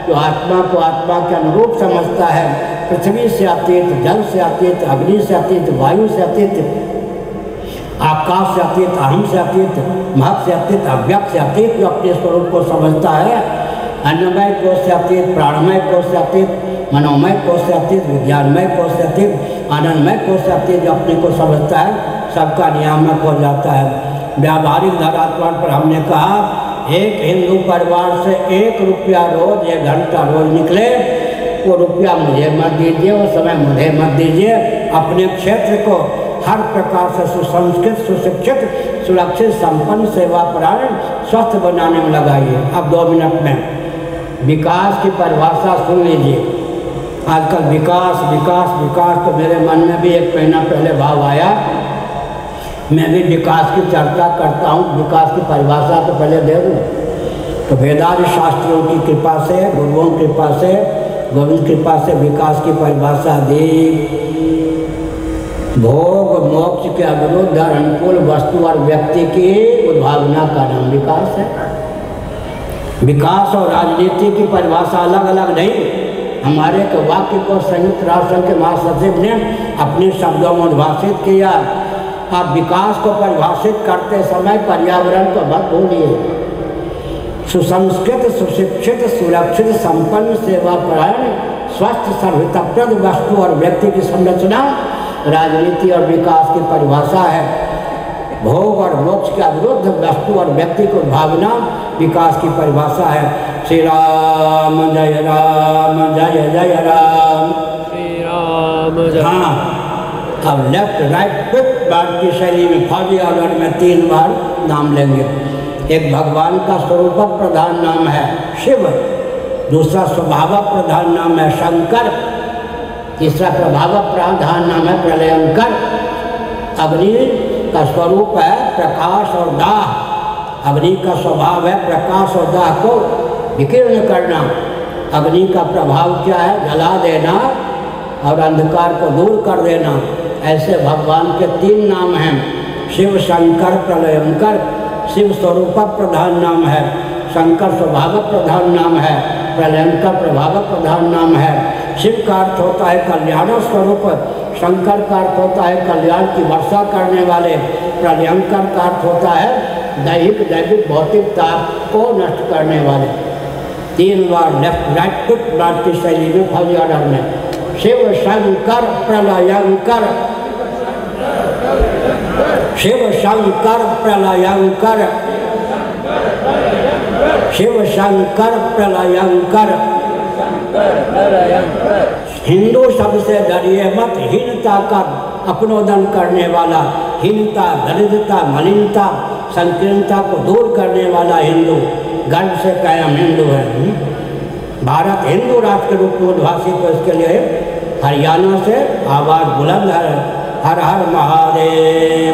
A: जो आत्मा को आत्मा के अनुरूप समझता है। पृथ्वी से अतीत, जल से अतीत, अग्नि से अतीत, वायु से अतीत, आकाश से अतीत, अहम से अतीत, महक से अतीत, अव्यक्त से अतीत जो अपने स्वरूप को समझता है। अन्नमय कोश से अतीत, प्राणमय कोश से अतीत, मनोमय कोश से अतीत, विज्ञानमय कोश से अतीत, आनंदमय कोश से अतीत जो अपने को समझता है, सबका नियामक हो जाता है। व्यावहारिक धरातल पर हमने कहा, एक हिंदू परिवार से 1 रुपया रोज, 1 घंटा रोज निकले, वो रुपया मुझे मत दीजिए, वो समय मुझे मत दीजिए। अपने क्षेत्र को हर प्रकार से सुसंस्कृत, सुशिक्षित, सुरक्षित, संपन्न, सेवापरायण, स्वस्थ बनाने में लगाइए। अब 2 मिनट में विकास की परिभाषा सुन लीजिए। आजकल विकास विकास विकास तो मेरे मन में भी एक महीना पहले भाव आया। मैं भी विकास की चर्चा करता हूँ। विकास की परिभाषा तो पहले दे दूँ। तो वेदांत शास्त्रियों की कृपा से, गुरुओं की कृपा से, गोविंद कृपा से विकास की परिभाषा दी। भोग मोक्ष के अविरुद्ध और अनुकूल वस्तु और व्यक्ति की उद्भावना का नाम विकास है। विकास और राजनीति की परिभाषा अलग अलग नहीं। हमारे एक वाक्य को संयुक्त राष्ट्र संघ के महासचिव ने अपने शब्दों में उद्भाषित किया। आप विकास को परिभाषित करते समय पर्यावरण को मत भूलिए। सुसंस्कृत, सुशिक्षित, सुरक्षित, संपन्न, सेवापरायण, स्वस्थ, सर्वहितप्रद वस्तु और व्यक्ति की संरचना राजनीति और विकास की परिभाषा है। भोग और मोक्ष के विरुद्ध वस्तु और व्यक्ति को भावना विकास की परिभाषा है। श्री राम जय राम, जय जय राम,
B: श्री राम जय।
A: हाँ, अब लेफ्ट राइट क्विक बार की शैली में फौजी ऑर्डर में 3 बार नाम लेंगे। एक भगवान का स्वरूप प्रधान नाम है शिव, दूसरा स्वभाव प्रधान नाम है शंकर, तीसरा प्रभाव प्रधान नाम है प्रलयंकर। अग्नि का स्वरूप है प्रकाश और दाह। अग्नि का स्वभाव है प्रकाश और दाह को विकीर्ण करना। अग्नि का प्रभाव क्या है? जला देना और अंधकार को दूर कर देना। ऐसे भगवान के 3 नाम हैं, शिव शंकर प्रलयंकर। शिव स्वरूप प्रधान नाम है, शंकर स्वभाव प्रधान नाम है, प्रलयंकर प्रभाव प्रधान नाम है। शिव का अर्थ होता है कल्याण स्वरूप, शंकर का अर्थ होता है कल्याण की वर्षा करने वाले, प्रलयंकर का अर्थ होता है दैविक भौतिकता को नष्ट करने वाले। 3 बार लेफ्ट राइट टुक बार की शैली में फौजी ऑर्डर में शिव शंकर प्रलयंकर, शिव शंकर प्रलयंकर, शिव शंकर प्रलयंकर। हिंदू शब्द से डरिए मत, हीनता का अपनोदन करने वाला, हीनता, दरिद्रता, मलिनता, संकीर्णता को दूर करने वाला हिंदू। गर्व से कहे हम हिंदू हैं। भारत हिंदू राष्ट्र के रूप में उद्भासित है, इसके लिए हरियाणा से आवाज़ बुलंद है, हर हर महादेव।